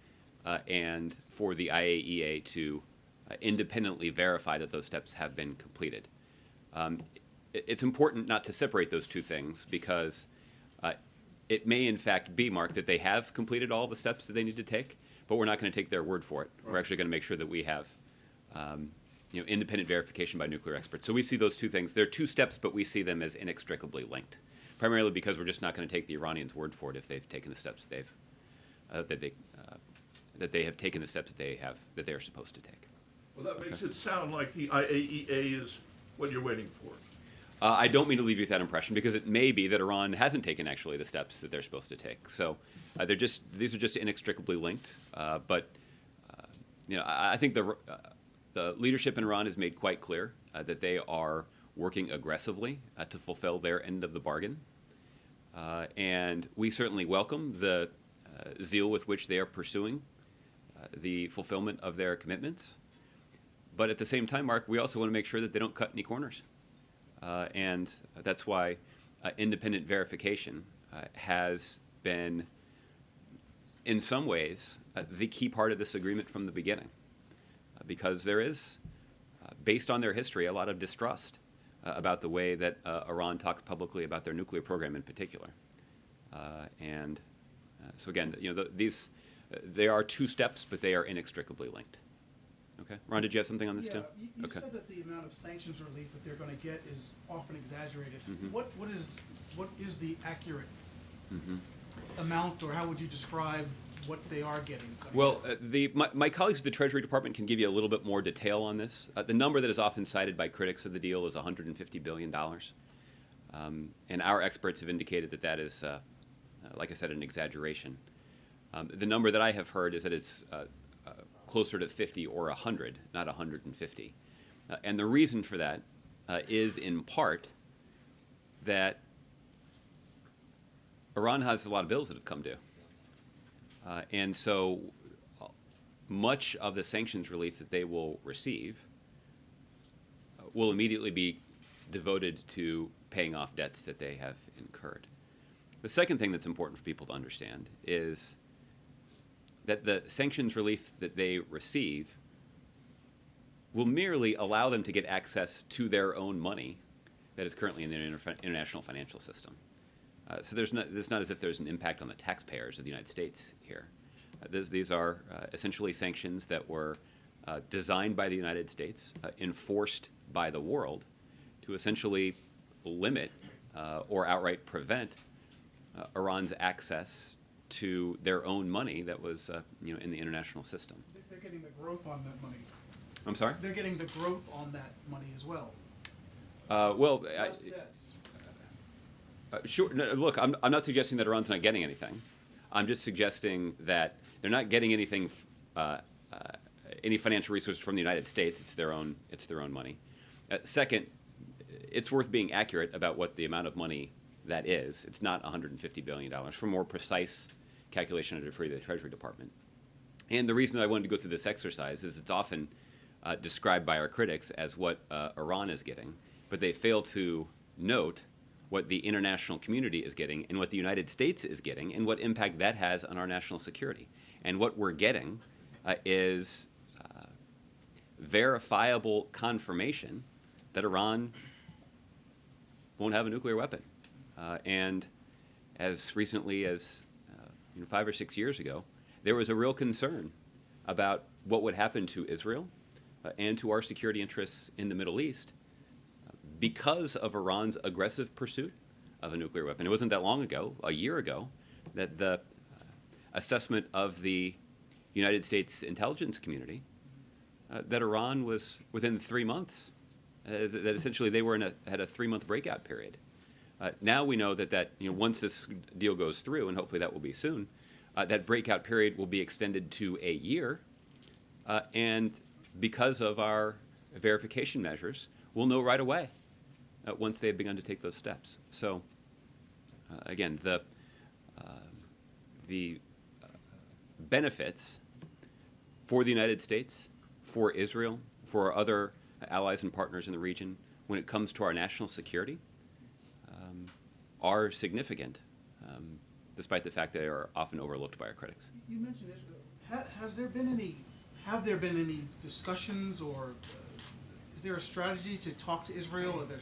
and for the IAEA to independently verify that those steps have been completed. It's important not to separate those two things because it may in fact be, Mark, that they have completed all the steps that they need to take, but we're not going to take their word for it. We're actually going to make sure that we have independent verification by nuclear experts. So we see those two things. They're two steps, but we see them as inextricably linked, primarily because we're just not going to take the Iranians' word for it if they've taken the steps that that they have taken the steps that they are supposed to take. Well, that makes it sound like the IAEA is what you're waiting for. I don't mean to leave you with that impression, because it may be that Iran hasn't taken actually the steps that they're supposed to take. So these are just inextricably linked. But I think the leadership in Iran has made quite clear that they are working aggressively to fulfill their end of the bargain. And we certainly welcome the zeal with which they are pursuing the fulfillment of their commitments. But at the same time, Mark, we also want to make sure that they don't cut any corners. And that's why independent verification has been, in some ways, the key part of this agreement from the beginning. Because there is, based on their history, a lot of distrust about the way that Iran talks publicly about their nuclear program in particular. So again, they are two steps, but they are inextricably linked. Okay, Ron, did you have something on this too? You said that the amount of sanctions relief that they're going to get is often exaggerated. Mm-hmm. What is the accurate amount, or how would you describe what they are getting? Well, my colleagues at the Treasury Department can give you a little bit more detail on this. The number that is often cited by critics of the deal is $150 billion. And our experts have indicated that that is, like I said, an exaggeration. The number that I have heard is that it's closer to 50 or 100, not 150. And the reason for that is in part that Iran has a lot of bills that have come due. And so much of the sanctions relief that they will receive will immediately be devoted to paying off debts that they have incurred. The second thing that's important for people to understand is that the sanctions relief that they receive will merely allow them to get access to their own money that is currently in the international financial system. So it's not as if there's an impact on the taxpayers of the United States here. These are essentially sanctions that were designed by the United States, enforced by the world, to essentially limit or outright prevent Iran's access to their own money that was in the international system. They're getting the growth on that money. I'm sorry? They're getting the growth on that money as well. Less debts. Sure. No, look, I'm not suggesting that Iran's not getting anything. I'm just suggesting that they're not getting anything, any financial resources from the United States. It's their own money. Second, it's worth being accurate about what the amount of money that is. It's not $150 billion. For more precise calculation, I'd refer you to the Treasury Department. And the reason I wanted to go through this exercise is it's often described by our critics as what Iran is getting, but they fail to note what the international community is getting and what the United States is getting and what impact that has on our national security. And what we're getting is verifiable confirmation that Iran won't have a nuclear weapon. And as recently as 5 or 6 years ago, there was a real concern about what would happen to Israel and to our security interests in the Middle East because of Iran's aggressive pursuit of a nuclear weapon. It wasn't that long ago, a year ago, that the assessment of the United States intelligence community that Iran was within 3 months, that essentially they had a 3-month breakout period. Now we know that once this deal goes through, and hopefully that will be soon, that breakout period will be extended to a year, and because of our verification measures, we'll know right away once they have begun to take those steps. So, again, the benefits for the United States, for Israel, for our other allies and partners in the region, when it comes to our national security, are significant, despite the fact that they are often overlooked by our critics. You mentioned Israel. Have there been any discussions, or is there a strategy to talk to Israel? Are there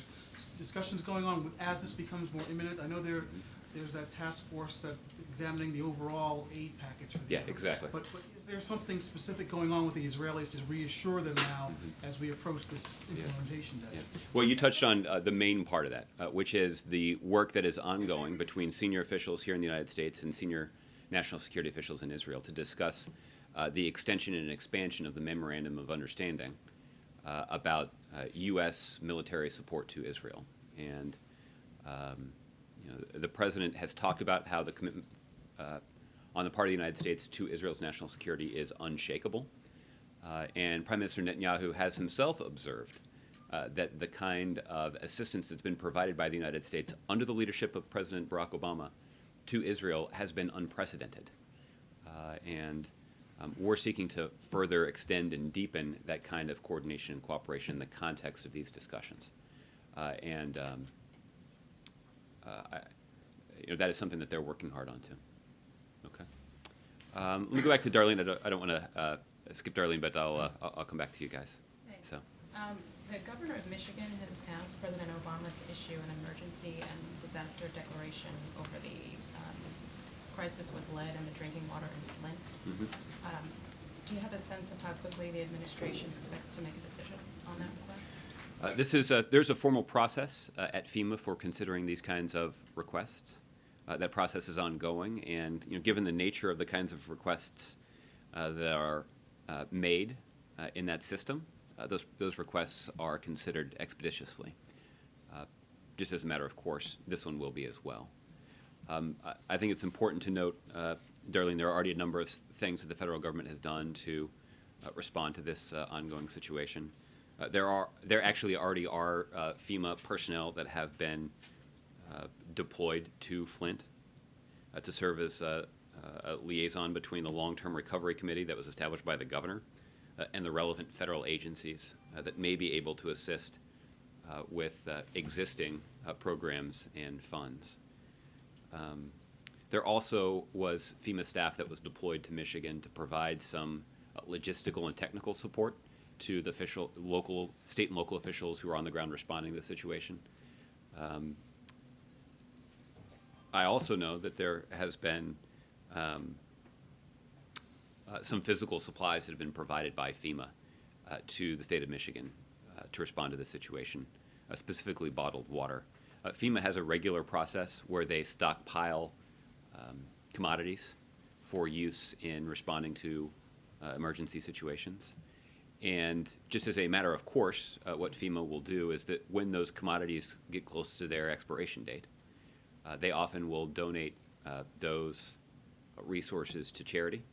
discussions going on as this becomes more imminent? I know there's that task force that examining the overall aid package. For the Yeah, exactly. But is there something specific going on with the Israelis to reassure them now as we approach this implementation date? Yeah. Well, you touched on the main part of that, which is the work that is ongoing between senior officials here in the United States and senior national security officials in Israel to discuss the extension and expansion of the Memorandum of Understanding about U.S. military support to Israel. And the President has talked about how the commitment on the part of the United States to Israel's national security is unshakable. And Prime Minister Netanyahu has himself observed that the kind of assistance that's been provided by the United States under the leadership of President Barack Obama to Israel has been unprecedented. And we're seeking to further extend and deepen that kind of coordination and cooperation in the context of these discussions. That is something that they're working hard on too. Okay. Let me go back to Darlene. I don't want to skip Darlene, but I'll come back to you guys. Thanks. So. The governor of Michigan has tasked President Obama to issue an emergency and disaster declaration over the crisis with lead in the drinking water in Flint. Mm-hmm. Do you have a sense of how quickly the administration expects to make a decision on that request? There's a formal process at FEMA for considering these kinds of requests. That process is ongoing, and given the nature of the kinds of requests that are made in that system, those requests are considered expeditiously. Just as a matter of course, this one will be as well. I think it's important to note, Darlene, there are already a number of things that the federal government has done to respond to this ongoing situation. There actually already are FEMA personnel that have been deployed to Flint to serve as a liaison between the Long-Term Recovery Committee that was established by the governor and the relevant federal agencies that may be able to assist with existing programs and funds. There also was FEMA staff that was deployed to Michigan to provide some logistical and technical support to the state and local officials who are on the ground responding to the situation. I also know that there has been some physical supplies that have been provided by FEMA to the state of Michigan to respond to the situation, specifically bottled water. FEMA has a regular process where they stockpile commodities for use in responding to emergency situations. And just as a matter of course, what FEMA will do is that when those commodities get close to their expiration date, they often will donate those resources to charity.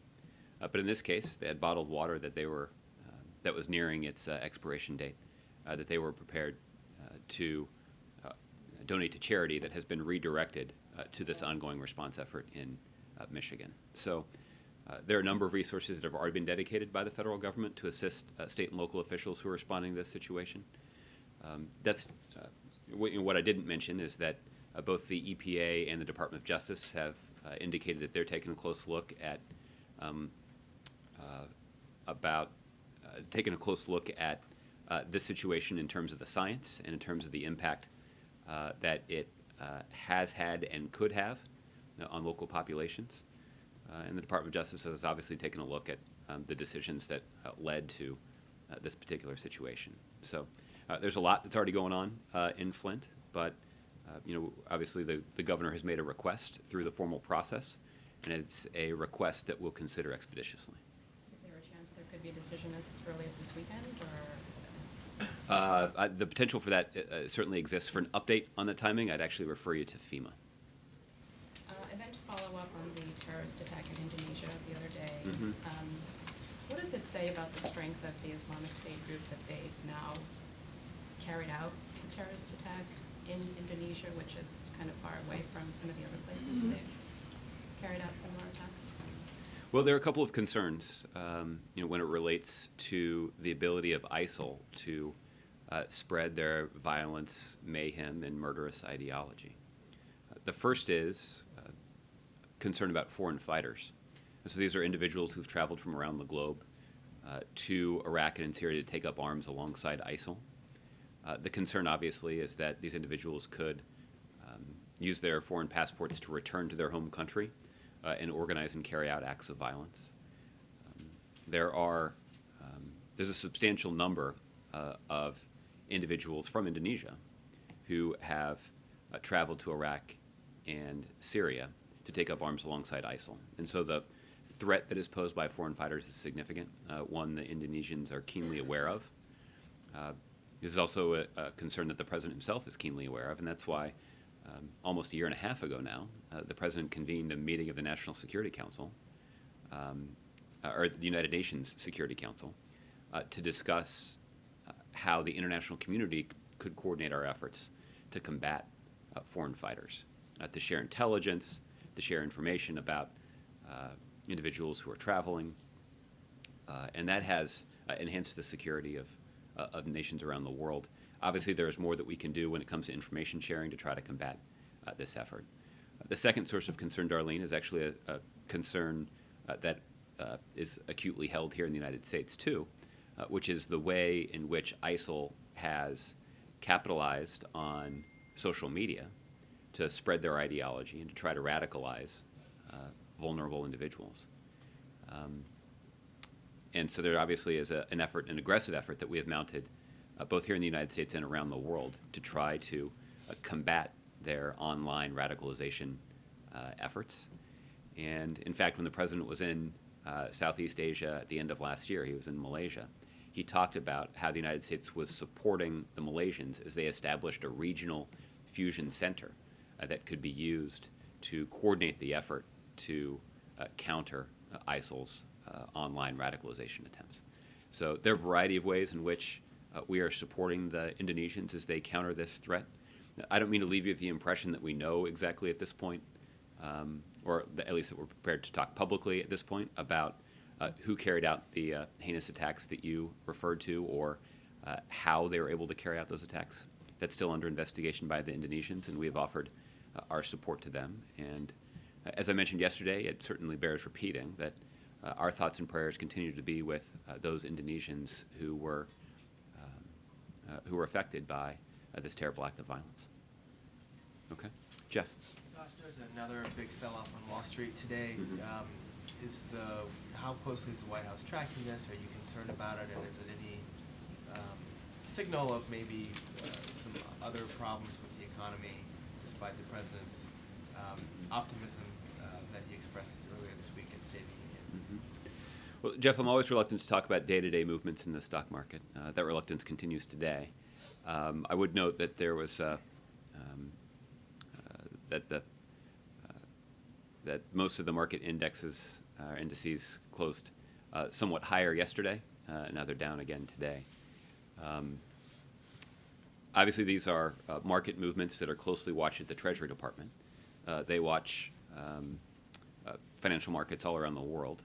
But in this case, they had bottled water that was nearing its expiration date, that they were prepared to donate to charity that has been redirected to this ongoing response effort in Michigan. So there are a number of resources that have already been dedicated by the federal government to assist state and local officials who are responding to this situation. What I didn't mention is that both the EPA and the Department of Justice have indicated that they're taking a close look at this situation in terms of the science and in terms of the impact that it has had and could have on local populations. And the Department of Justice has obviously taken a look at the decisions that led to this particular situation. So there's a lot that's already going on in Flint, but obviously the governor has made a request through the formal process, and it's a request that we'll consider expeditiously. Is there a chance there could be a decision as early as this weekend, or? The potential for that certainly exists. For an update on the timing, I'd actually refer you to FEMA. And then to follow up on the terrorist attack in Indonesia the other day, Mm-hmm. What does it say about the strength of the Islamic State group that they've now carried out the terrorist attack in Indonesia, which is kind of far away from some of the other places they've carried out similar attacks? Well, there are a couple of concerns, when it relates to the ability of ISIL to spread their violence, mayhem, and murderous ideology. The first is concern about foreign fighters. So these are individuals who've traveled from around the globe to Iraq and Syria to take up arms alongside ISIL. The concern, obviously, is that these individuals could use their foreign passports to return to their home country and organize and carry out acts of violence. There's a substantial number of individuals from Indonesia who have traveled to Iraq and Syria to take up arms alongside ISIL. And so the threat that is posed by foreign fighters is significant, one the Indonesians are keenly aware of. This is also a concern that the president himself is keenly aware of, and that's why almost a year and a half ago now, the president convened a meeting of the National Security Council, or the United Nations Security Council, to discuss how the international community could coordinate our efforts to combat foreign fighters, to share intelligence, to share information about individuals who are traveling, and that has enhanced the security of nations around the world. Obviously, there is more that we can do when it comes to information sharing to try to combat this effort. The second source of concern, Darlene, is actually a concern that is acutely held here in the United States, too, which is the way in which ISIL has capitalized on social media to spread their ideology and to try to radicalize vulnerable individuals. And so there obviously is an effort, an aggressive effort that we have mounted both here in the United States and around the world to try to combat their online radicalization efforts. And in fact, when the president was in Southeast Asia at the end of last year, he was in Malaysia, he talked about how the United States was supporting the Malaysians as they established a regional fusion center that could be used to coordinate the effort to counter ISIL's online radicalization attempts. So there are a variety of ways in which we are supporting the Indonesians as they counter this threat. I don't mean to leave you with the impression that we know exactly at this point, or at least that we're prepared to talk publicly at this point about who carried out the heinous attacks that you referred to, or how they were able to carry out those attacks. That's still under investigation by the Indonesians, and we have offered our support to them. And as I mentioned yesterday, it certainly bears repeating that our thoughts and prayers continue to be with those Indonesians who were affected by this terrible act of violence. Okay, Jeff. Josh, there's another big sell-off on Wall Street today. How closely is the White House tracking this? Are you concerned about it? And is it any signal of maybe some other problems with the economy, despite the president's optimism that he expressed earlier this week at State of the Union? Well, Jeff, I'm always reluctant to talk about day-to-day movements in the stock market. That reluctance continues today. I would note that there was that most of the market indices closed somewhat higher yesterday. Now they're down again today. Obviously, these are market movements that are closely watched at the Treasury Department. They watch financial markets all around the world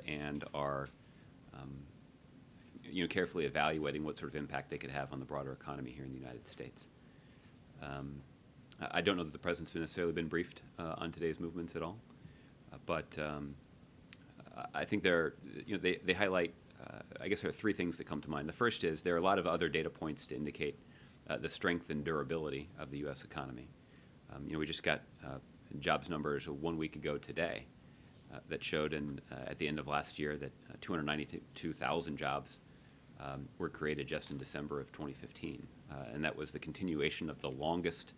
and are carefully evaluating what sort of impact they could have on the broader economy here in the United States. I don't know that the president's necessarily been briefed on today's movements at all, but I think they highlight. I guess there are three things that come to mind. The first is there are a lot of other data points to indicate the strength and durability of the U.S. economy. We just got jobs numbers 1 week ago today that showed at the end of last year that 292,000 jobs were created just in December of 2015, and that was the continuation of the longest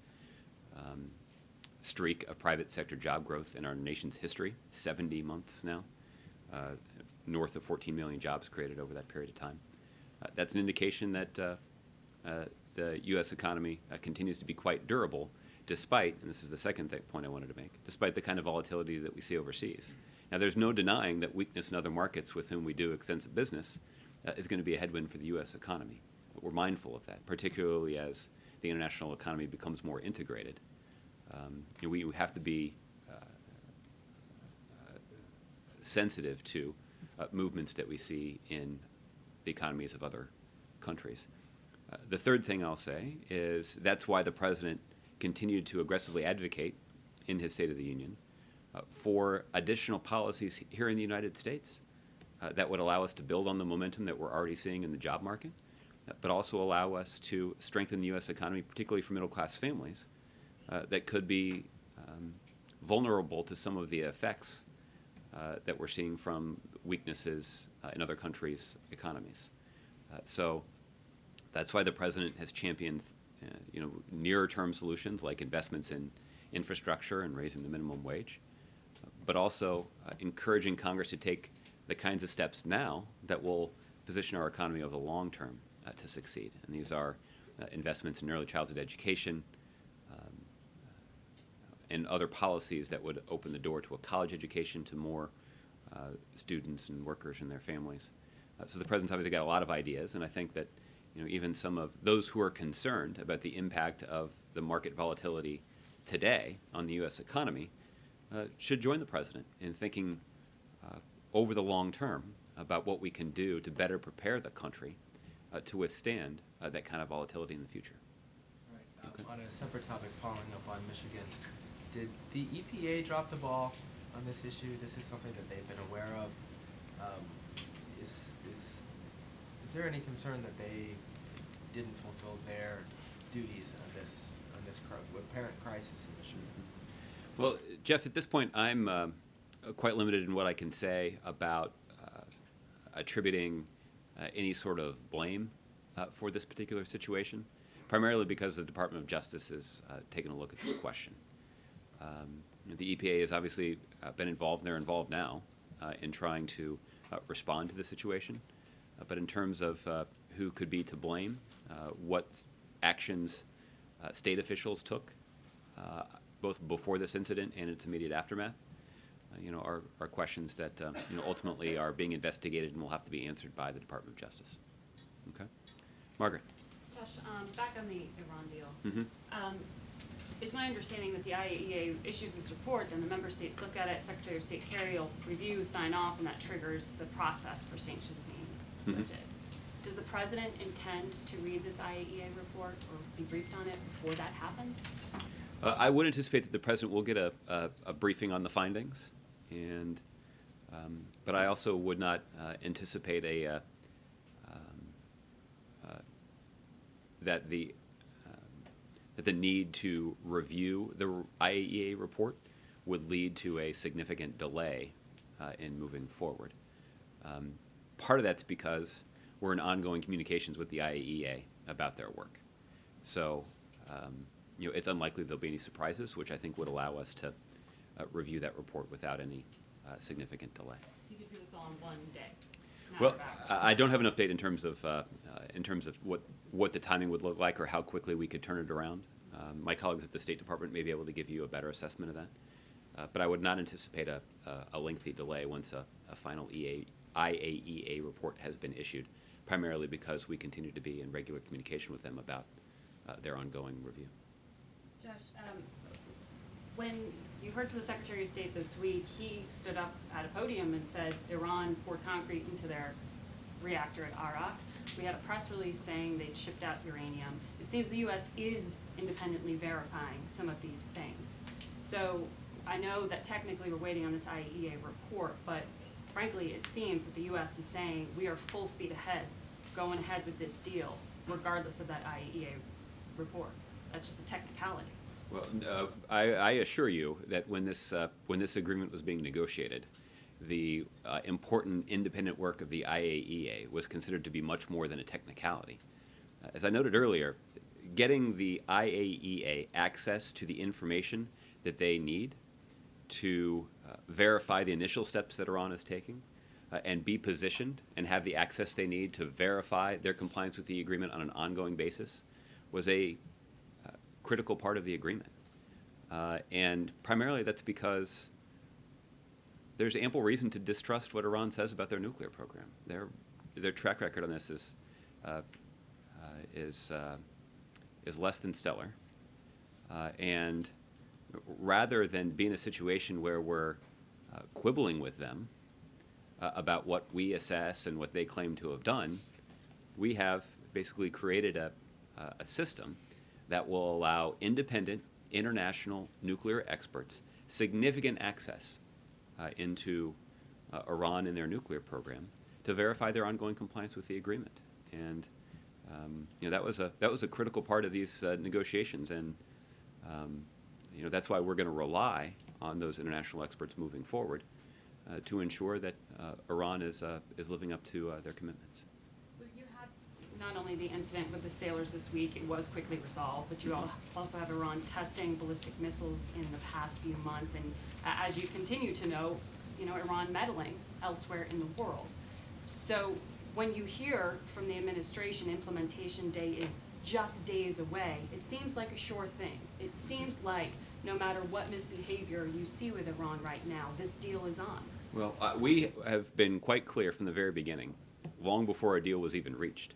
streak of private sector job growth in our nation's history, 70 months now, north of 14 million jobs created over that period of time. That's an indication that the U.S. economy continues to be quite durable, despite, and this is the second point I wanted to make, despite the kind of volatility that we see overseas. Now, there's no denying that weakness in other markets with whom we do extensive business is going to be a headwind for the U.S. economy. But we're mindful of that, particularly as the international economy becomes more integrated. We have to be sensitive to movements that we see in the economies of other countries. The third thing I'll say is that's why the president continued to aggressively advocate in his State of the Union for additional policies here in the United States that would allow us to build on the momentum that we're already seeing in the job market, but also allow us to strengthen the U.S. economy, particularly for middle-class families that could be vulnerable to some of the effects that we're seeing from weaknesses in other countries' economies. So that's why the president has championed nearer-term solutions like investments in infrastructure and raising the minimum wage, but also encouraging Congress to take the kinds of steps now that will position our economy over the long term to succeed. And these are investments in early childhood education and other policies that would open the door to a college education to more students and workers and their families. So the president's obviously got a lot of ideas, and I think that even some of those who are concerned about the impact of the market volatility today on the U.S. economy should join the president in thinking over the long term about what we can do to better prepare the country to withstand that kind of volatility in the future. All right. On a separate topic, following up on Michigan, did the EPA drop the ball on this issue? This is something that they've been aware of. Is there any concern that they didn't fulfill their duties on this apparent crisis in Michigan? Well, Jeff, at this point, I'm quite limited in what I can say about attributing any sort of blame for this particular situation, primarily because the Department of Justice has taken a look at this question. The EPA has obviously been involved, and they're involved now in trying to respond to the situation. But in terms of who could be to blame, what actions state officials took, both before this incident and its immediate aftermath, are questions that ultimately are being investigated and will have to be answered by the Department of Justice. Okay, Margaret. Josh, back on the Iran deal. Mm-hmm. It's my understanding that the IAEA issues this report, then the member states look at it, Secretary of State Kerry will review, sign off, and that triggers the process for sanctions being lifted. Does the president intend to read this IAEA report or be briefed on it before that happens? I would anticipate that the president will get a briefing on the findings, and but I also would not anticipate that the need to review the IAEA report would lead to a significant delay in moving forward. Part of that's because we're in ongoing communications with the IAEA about their work. So, it's unlikely there'll be any surprises, which I think would allow us to review that report without any significant delay. You could do this all in one day. Well, I don't have an update in terms of what the timing would look like or how quickly we could turn it around. My colleagues at the State Department may be able to give you a better assessment of that. But I would not anticipate a lengthy delay once a final IAEA report has been issued, primarily because we continue to be in regular communication with them about their ongoing review. Josh, when you heard from the Secretary of State this week, he stood up at a podium and said Iran poured concrete into their reactor at Arak. We had a press release saying they'd shipped out uranium. It seems the U.S. is independently verifying some of these things. So I know that technically we're waiting on this IAEA report, but frankly, it seems that the U.S. is saying we are full speed ahead, going ahead with this deal, regardless of that IAEA report. That's just a technicality. Well, I assure you that when this agreement was being negotiated, the important independent work of the IAEA was considered to be much more than a technicality. As I noted earlier, getting the IAEA access to the information that they need to verify the initial steps that Iran is taking and be positioned and have the access they need to verify their compliance with the agreement on an ongoing basis was a critical part of the agreement. And primarily that's because there's ample reason to distrust what Iran says about their nuclear program. Their track record on this is less than stellar. And rather than be in a situation where we're quibbling with them about what we assess and what they claim to have done, we have basically created a system that will allow independent international nuclear experts significant access into Iran and their nuclear program to verify their ongoing compliance with the agreement. And that was a critical part of these negotiations, and that's why we're going to rely on those international experts moving forward to ensure that Iran is living up to their commitments. not only the incident with the sailors this week, it was quickly resolved, but you also have Iran testing ballistic missiles in the past few months, and as you continue to know, Iran meddling elsewhere in the world. So when you hear from the administration implementation day is just days away, it seems like a sure thing. It seems like no matter what misbehavior you see with Iran right now, this deal is on. Well, we have been quite clear from the very beginning, long before a deal was even reached,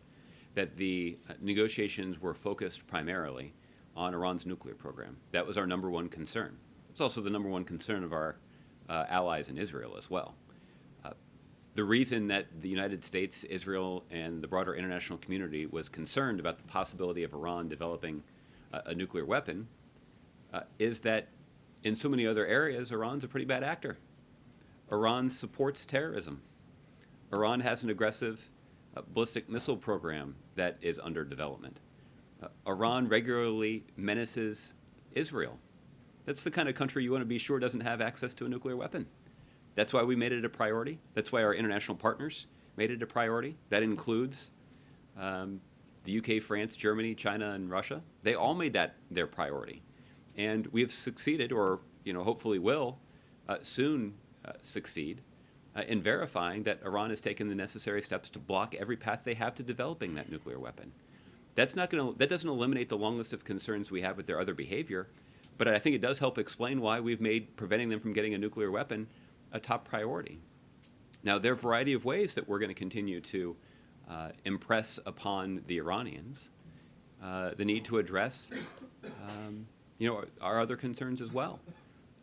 that the negotiations were focused primarily on Iran's nuclear program. That was our number one concern. It's also the number one concern of our allies in Israel as well. The reason that the United States, Israel, and the broader international community was concerned about the possibility of Iran developing a nuclear weapon is that in so many other areas, Iran's a pretty bad actor. Iran supports terrorism. Iran has an aggressive ballistic missile program that is under development. Iran regularly menaces Israel. That's the kind of country you want to be sure doesn't have access to a nuclear weapon. That's why we made it a priority. That's why our international partners made it a priority. That includes the UK, France, Germany, China, and Russia. They all made that their priority. And we have succeeded, or hopefully will soon succeed, in verifying that Iran has taken the necessary steps to block every path they have to developing that nuclear weapon. That doesn't eliminate the long list of concerns we have with their other behavior, but I think it does help explain why we've made preventing them from getting a nuclear weapon a top priority. Now, there are a variety of ways that we're going to continue to impress upon the Iranians the need to address our other concerns as well.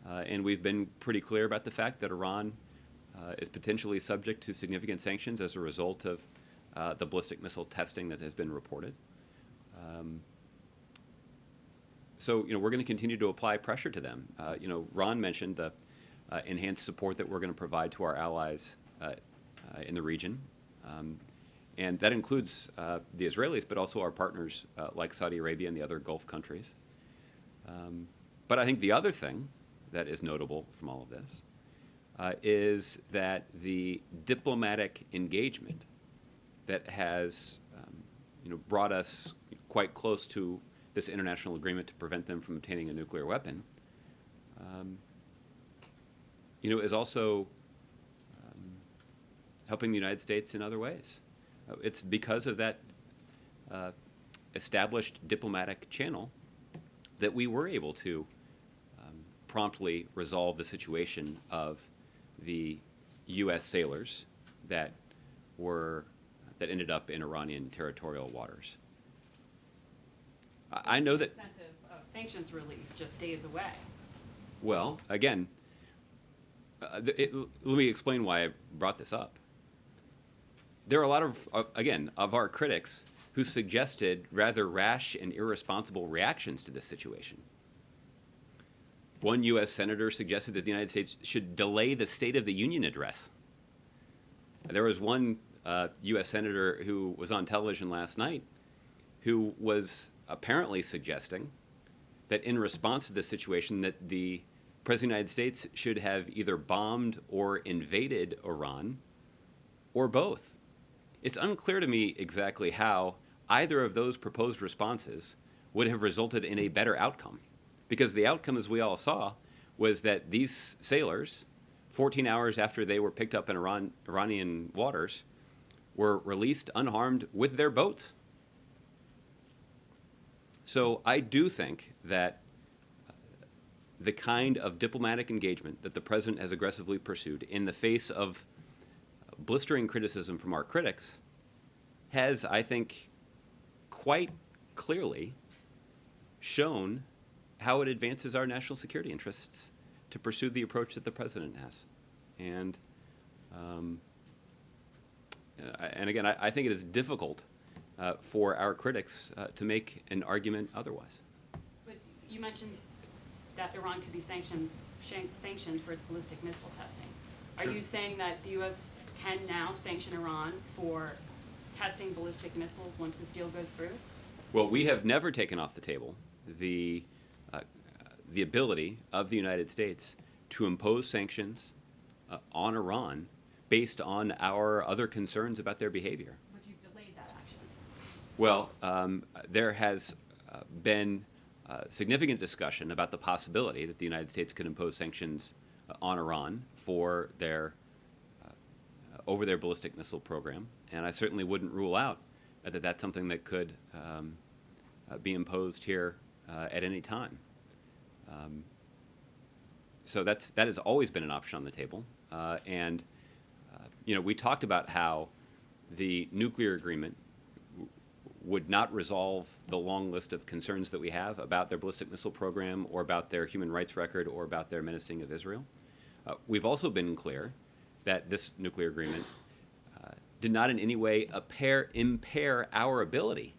And we've been pretty clear about the fact that Iran is potentially subject to significant sanctions as a result of the ballistic missile testing that has been reported. So we're going to continue to apply pressure to them. Ron mentioned the enhanced support that we're going to provide to our allies in the region. And that includes the Israelis, but also our partners like Saudi Arabia and the other Gulf countries. But I think the other thing that is notable from all of this is that the diplomatic engagement that has brought us quite close to this international agreement to prevent them from obtaining a nuclear weapon is also helping the United States in other ways. It's because of that established diplomatic channel that we were able to promptly resolve the situation of the U.S. sailors that ended up in Iranian territorial waters. I know that. Incentive of sanctions relief just days away. Well, again, let me explain why I brought this up. There are a lot of our critics who suggested rather rash and irresponsible reactions to this situation. One U.S. senator suggested that the United States should delay the State of the Union address. There was one U.S. senator who was on television last night who was apparently suggesting that in response to this situation that the President of the United States should have either bombed or invaded Iran, or both. It's unclear to me exactly how either of those proposed responses would have resulted in a better outcome. Because the outcome, as we all saw, was that these sailors, 14 hours after they were picked up in Iranian waters, were released unharmed with their boats. So I do think that the kind of diplomatic engagement that the president has aggressively pursued in the face of blistering criticism from our critics has, I think, quite clearly shown how it advances our national security interests to pursue the approach that the president has. And again, I think it is difficult for our critics to make an argument otherwise. But you mentioned that Iran could be sanctioned for its ballistic missile testing. Are you saying that the U.S. can now sanction Iran for testing ballistic missiles once this deal goes through? Well, we have never taken off the table the ability of the United States to impose sanctions on Iran based on our other concerns about their behavior. But you've delayed that action. Well, there has been significant discussion about the possibility that the United States could impose sanctions on Iran for their over their ballistic missile program, and I certainly wouldn't rule out that that's something that could be imposed here at any time. So that has always been an option on the table, and we talked about how the nuclear agreement would not resolve the long list of concerns that we have about their ballistic missile program or about their human rights record or about their menacing of Israel. We've also been clear that this nuclear agreement did not in any way impair our ability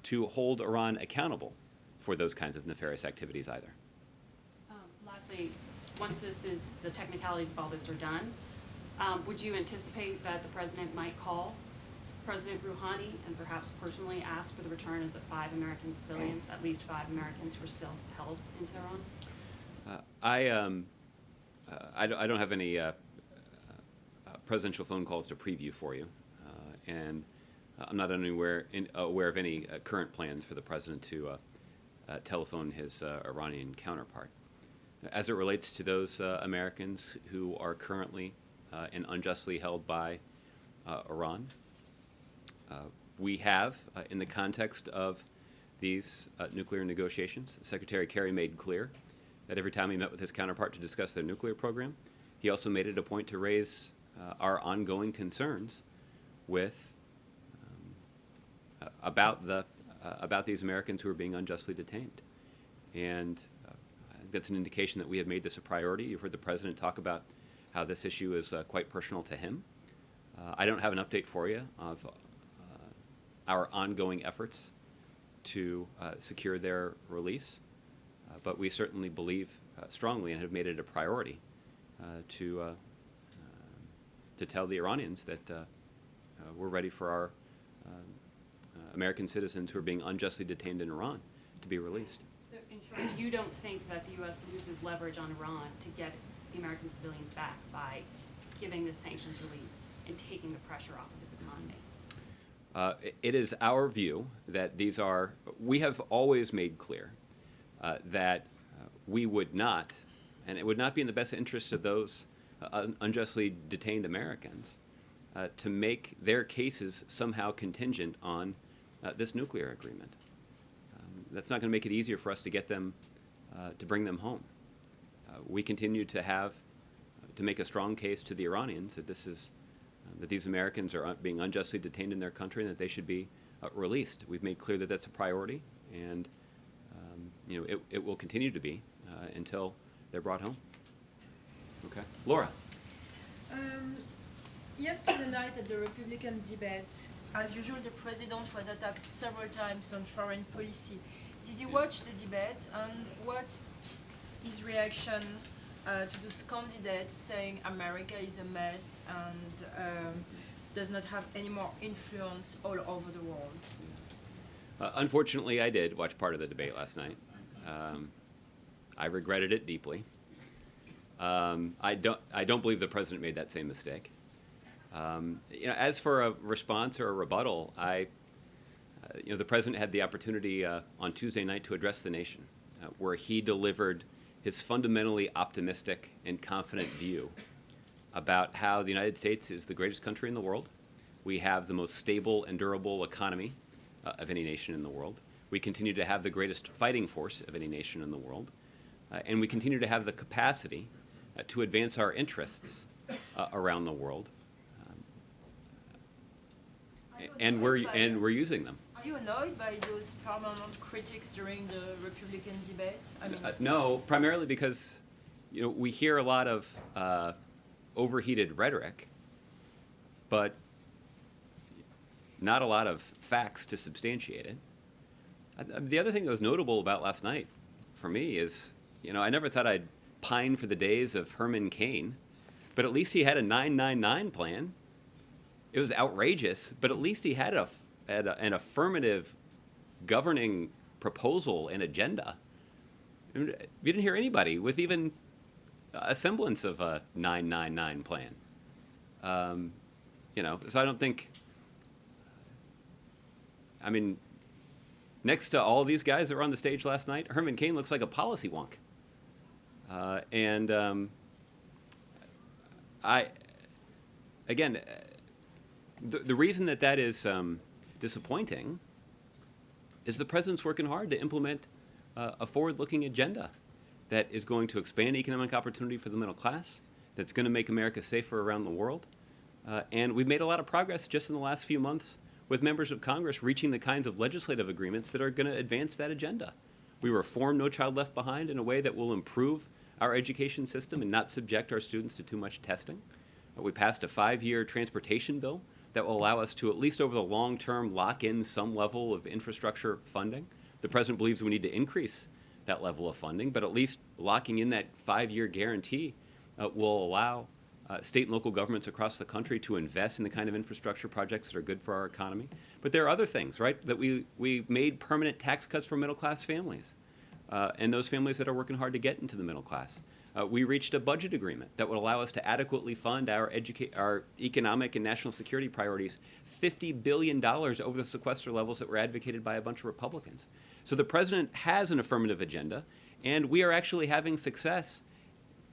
to hold Iran accountable for those kinds of nefarious activities either. Lastly, once the technicalities of all this are done, would you anticipate that the president might call President Rouhani and perhaps personally ask for the return of the 5 American civilians, at least 5 Americans who are still held in Tehran? I don't have any presidential phone calls to preview for you, and I'm not aware of any current plans for the president to telephone his Iranian counterpart. As it relates to those Americans who are currently and unjustly held by Iran, we have, in the context of these nuclear negotiations, Secretary Kerry made clear that every time he met with his counterpart to discuss their nuclear program, he also made it a point to raise our ongoing concerns with about these Americans who are being unjustly detained. And I think that's an indication that we have made this a priority. You've heard the president talk about how this issue is quite personal to him. I don't have an update for you of our ongoing efforts to secure their release, but we certainly believe strongly and have made it a priority to tell the Iranians that we're ready for our American citizens who are being unjustly detained in Iran to be released. So, in short, you don't think that the U.S. loses leverage on Iran to get the American civilians back by giving this sanctions relief and taking the pressure off of its economy? It is our view that we have always made clear that we would not, and it would not be in the best interest of those unjustly detained Americans to make their cases somehow contingent on this nuclear agreement. That's not going to make it easier for us to get them, to bring them home. We continue to make a strong case to the Iranians that that these Americans are being unjustly detained in their country and that they should be released. We've made clear that that's a priority, and it will continue to be until they're brought home. Okay, Laura. Yesterday night at the Republican debate, as usual, the president was attacked several times on foreign policy. Did you watch the debate, and what's his reaction to those candidates saying America is a mess and does not have any more influence all over the world? Unfortunately, I did watch part of the debate last night. I regretted it deeply. I don't believe the president made that same mistake. As for a response or a rebuttal, the president had the opportunity on Tuesday night to address the nation, where he delivered his fundamentally optimistic and confident view about how the United States is the greatest country in the world. We have the most stable and durable economy of any nation in the world. We continue to have the greatest fighting force of any nation in the world. And we continue to have the capacity to advance our interests around the world. And we're using them. Are you annoyed by those permanent critics during the Republican debate? I mean, no, primarily because we hear a lot of overheated rhetoric, but not a lot of facts to substantiate it. The other thing that was notable about last night for me is, I never thought I'd pine for the days of Herman Cain, but at least he had a 999 plan. It was outrageous, but at least he had an affirmative governing proposal and agenda. You didn't hear anybody with even a semblance of a 999 plan. So I don't think. I mean, next to all these guys that were on the stage last night, Herman Cain looks like a policy wonk. Again, the reason that is disappointing is the president's working hard to implement a forward-looking agenda that is going to expand economic opportunity for the middle class, that's going to make America safer around the world. And we've made a lot of progress just in the last few months with members of Congress reaching the kinds of legislative agreements that are going to advance that agenda. We reform No Child Left Behind in a way that will improve our education system and not subject our students to too much testing. We passed a 5-year transportation bill that will allow us to, at least over the long term, lock in some level of infrastructure funding. The president believes we need to increase that level of funding, but at least locking in that 5-year guarantee will allow state and local governments across the country to invest in the kind of infrastructure projects that are good for our economy. But there are other things, right, that we made permanent tax cuts for middle-class families and those families that are working hard to get into the middle class. We reached a budget agreement that would allow us to adequately fund our economic and national security priorities, $50 billion over the sequester levels that were advocated by a bunch of Republicans. So the president has an affirmative agenda, and we are actually having success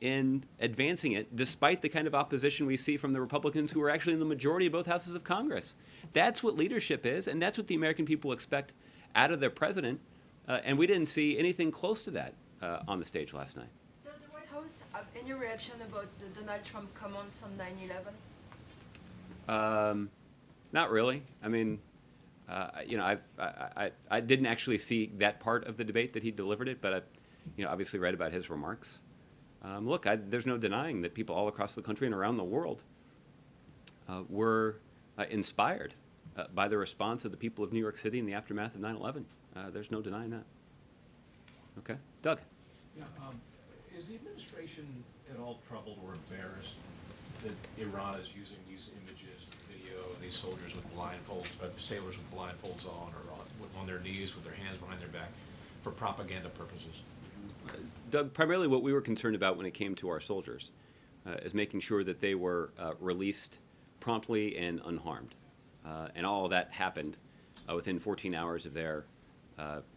in advancing it, despite the kind of opposition we see from the Republicans who are actually in the majority of both houses of Congress. That's what leadership is, and that's what the American people expect out of their president, and we didn't see anything close to that on the stage last night. Does the White House have any reaction about the Donald Trump comments on 9/11? Not really. I mean, you know, I didn't actually see that part of the debate that he delivered it, but I, you know, obviously read about his remarks. Look, there's no denying that people all across the country and around the world were inspired by the response of the people of New York City in the aftermath of 9/11. There's no denying that. Okay, Doug. Yeah, is the administration at all troubled or embarrassed that Iran is using these images, video, of these soldiers with blindfolds, sailors with blindfolds on, or on their knees with their hands behind their back, for propaganda purposes? Doug, primarily what we were concerned about when it came to our soldiers is making sure that they were released promptly and unharmed. And all of that happened within 14 hours of their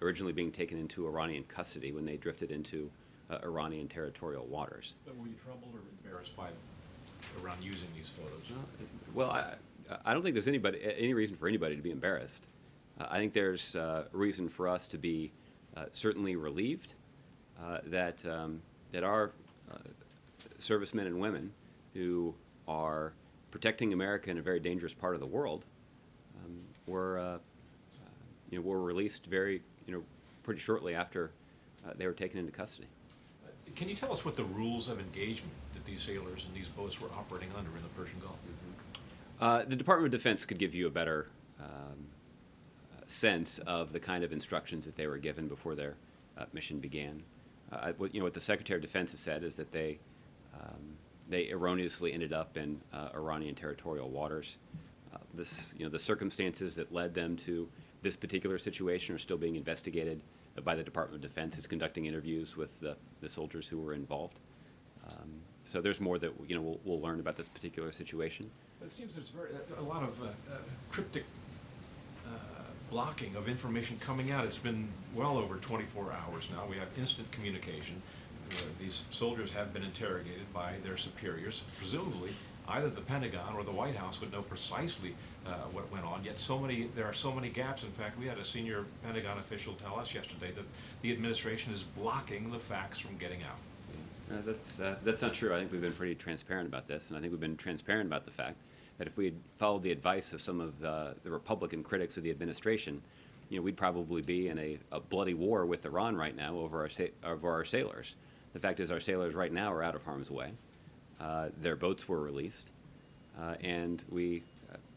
originally being taken into Iranian custody when they drifted into Iranian territorial waters. But were you troubled or embarrassed by Iran using these photos? Well, I don't think there's any reason for anybody to be embarrassed. I think there's a reason for us to be certainly relieved that our servicemen and women who are protecting America in a very dangerous part of the world were released pretty shortly after they were taken into custody. Can you tell us what the rules of engagement that these sailors and these boats were operating under in the Persian Gulf? The Department of Defense could give you a better sense of the kind of instructions that they were given before their mission began. What the Secretary of Defense has said is that they erroneously ended up in Iranian territorial waters. The circumstances that led them to this particular situation are still being investigated by the Department of Defense, who's conducting interviews with the soldiers who were involved. So there's more that we'll learn about this particular situation. But it seems there's a lot of cryptic blocking of information coming out. It's been well over 24 hours now. We have instant communication. These soldiers have been interrogated by their superiors. Presumably, either the Pentagon or the White House would know precisely what went on, yet there are so many gaps. In fact, we had a senior Pentagon official tell us yesterday that the administration is blocking the facts from getting out. That's not true. I think we've been pretty transparent about this, and I think we've been transparent about the fact that if we had followed the advice of some of the Republican critics of the administration, we'd probably be in a bloody war with Iran right now over our sailors. The fact is, our sailors right now are out of harm's way. Their boats were released, and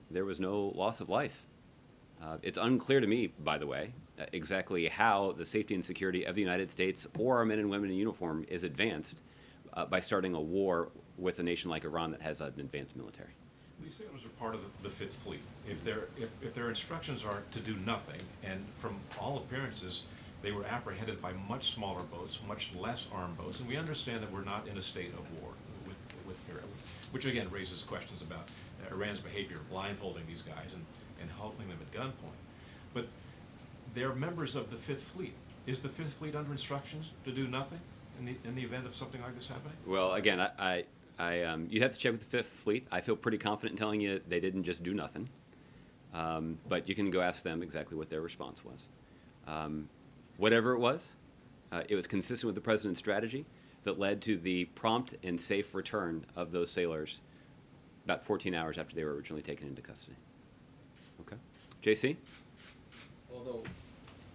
there was no loss of life. It's unclear to me, by the way, exactly how the safety and security of the United States or our men and women in uniform is advanced by starting a war with a nation like Iran that has an advanced military. These sailors are part of the Fifth Fleet. If their instructions are to do nothing, and from all appearances, they were apprehended by much smaller boats, much less armed boats, and we understand that we're not in a state of war with Iran, which again raises questions about Iran's behavior, blindfolding these guys and holding them at gunpoint. but they're members of the Fifth Fleet. Is the Fifth Fleet under instructions to do nothing in the event of something like this happening? Well, again, you'd have to check with the Fifth Fleet. I feel pretty confident in telling you they didn't just do nothing. But you can go ask them exactly what their response was. Whatever it was consistent with the president's strategy that led to the prompt and safe return of those sailors about 14 hours after they were originally taken into custody. Okay. JC? Although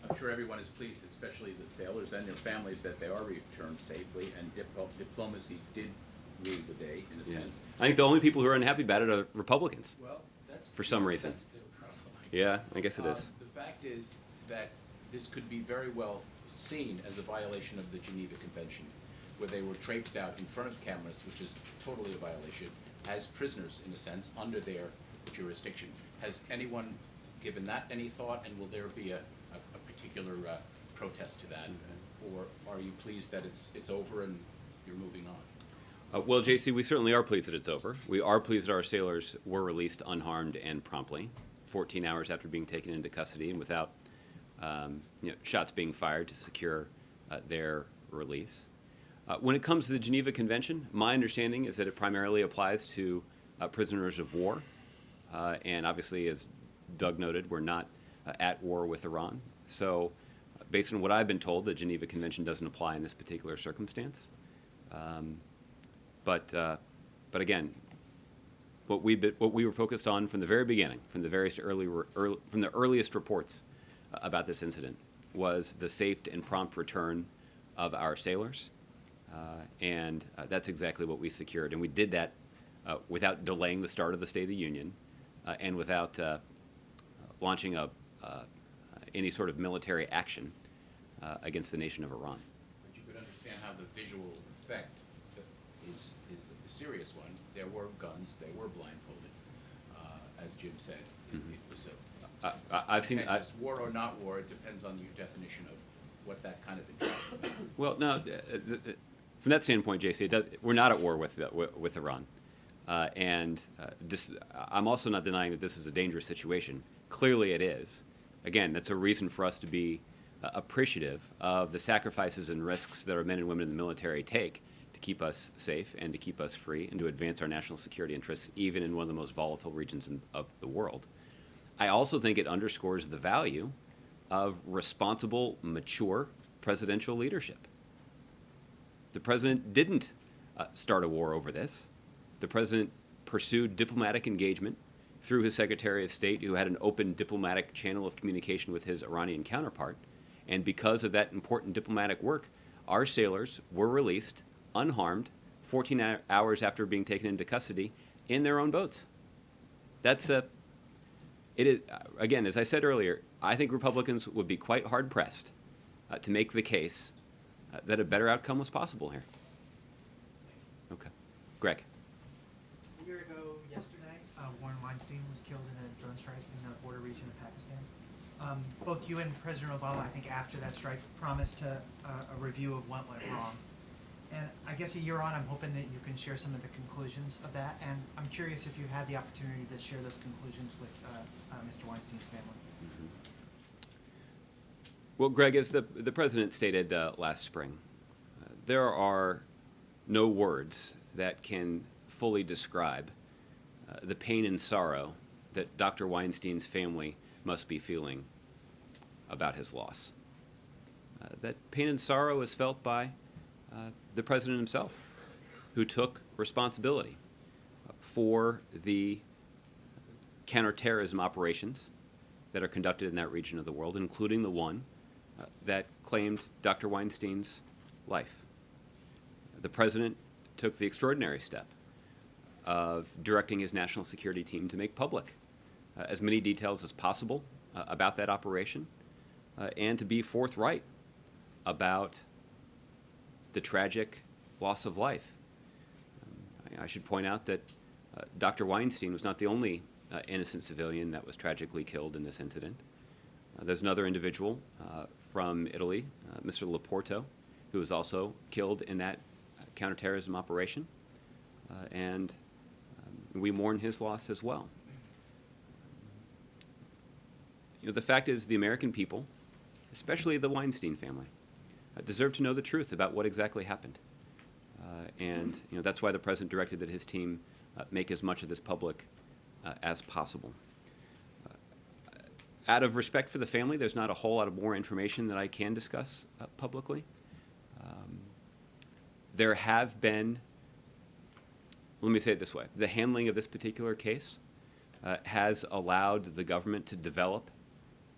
I'm sure everyone is pleased, especially the sailors and their families, that they are returned safely, and diplomacy did rule the day, in a sense. I think the only people who are unhappy about it are Republicans. Well, that's... For some reason. That's their problem, I guess. Yeah, I guess it is. The fact is that this could be very well seen as a violation of the Geneva Convention, where they were traipsed out in front of cameras, which is totally a violation, as prisoners, in a sense, under their jurisdiction. Has anyone given that any thought, and will there be a particular protest to that? Or are you pleased that it's over and you're moving on? Well, JC, we certainly are pleased that it's over. We are pleased that our sailors were released unharmed and promptly, 14 hours after being taken into custody and without shots being fired to secure their release. When it comes to the Geneva Convention, my understanding is that it primarily applies to prisoners of war. And obviously, as Doug noted, we're not at war with Iran. So based on what I've been told, the Geneva Convention doesn't apply in this particular circumstance. But again, what we were focused on from the very beginning, from the earliest reports about this incident, was the safe and prompt return of our sailors, and that's exactly what we secured. And we did that without delaying the start of the State of the Union, and without launching any sort of military action against the nation of Iran. But you could understand how the visual effect is a serious one. There were guns, they were blindfolded, as Jim said. It was I've seen just war or not war. It depends on your definition of what that kind of involves. Well, no, from that standpoint, JC, we're not at war with Iran. I'm also not denying that this is a dangerous situation. Clearly it is. Again, that's a reason for us to be appreciative of the sacrifices and risks that our men and women in the military take to keep us safe and to keep us free and to advance our national security interests, even in one of the most volatile regions of the world. I also think it underscores the value of responsible, mature presidential leadership. The president didn't start a war over this. The president pursued diplomatic engagement through his Secretary of State, who had an open diplomatic channel of communication with his Iranian counterpart. And because of that important diplomatic work, our sailors were released unharmed 14 hours after being taken into custody in their own boats. It is, again, as I said earlier, I think Republicans would be quite hard-pressed to make the case that a better outcome was possible here. Okay. Greg. A year ago yesterday, Warren Weinstein was killed in a drone strike in the border region of Pakistan. Both you and President Obama, I think after that strike, promised a review of what went wrong. And I guess a year on, I'm hoping that you can share some of the conclusions of that. And I'm curious if you had the opportunity to share those conclusions with Mr. Weinstein's family. Mm-hmm. Well, Greg, as the president stated last spring, there are no words that can fully describe the pain and sorrow that Dr. Weinstein's family must be feeling about his loss. That pain and sorrow is felt by the president himself, who took responsibility for the counterterrorism operations that are conducted in that region of the world, including the one that claimed Dr. Weinstein's life. The president took the extraordinary step of directing his national security team to make public as many details as possible about that operation and to be forthright about the tragic loss of life. I should point out that Dr. Weinstein was not the only innocent civilian that was tragically killed in this incident. There's another individual from Italy, Mr. Laporto, who was also killed in that counterterrorism operation, and we mourn his loss as well. the fact is the American people, especially the Weinstein family, deserve to know the truth about what exactly happened. And that's why the president directed that his team make as much of this public as possible. Out of respect for the family, there's not a whole lot of more information that I can discuss publicly. There have been, let me say it this way, the handling of this particular case has allowed the government to develop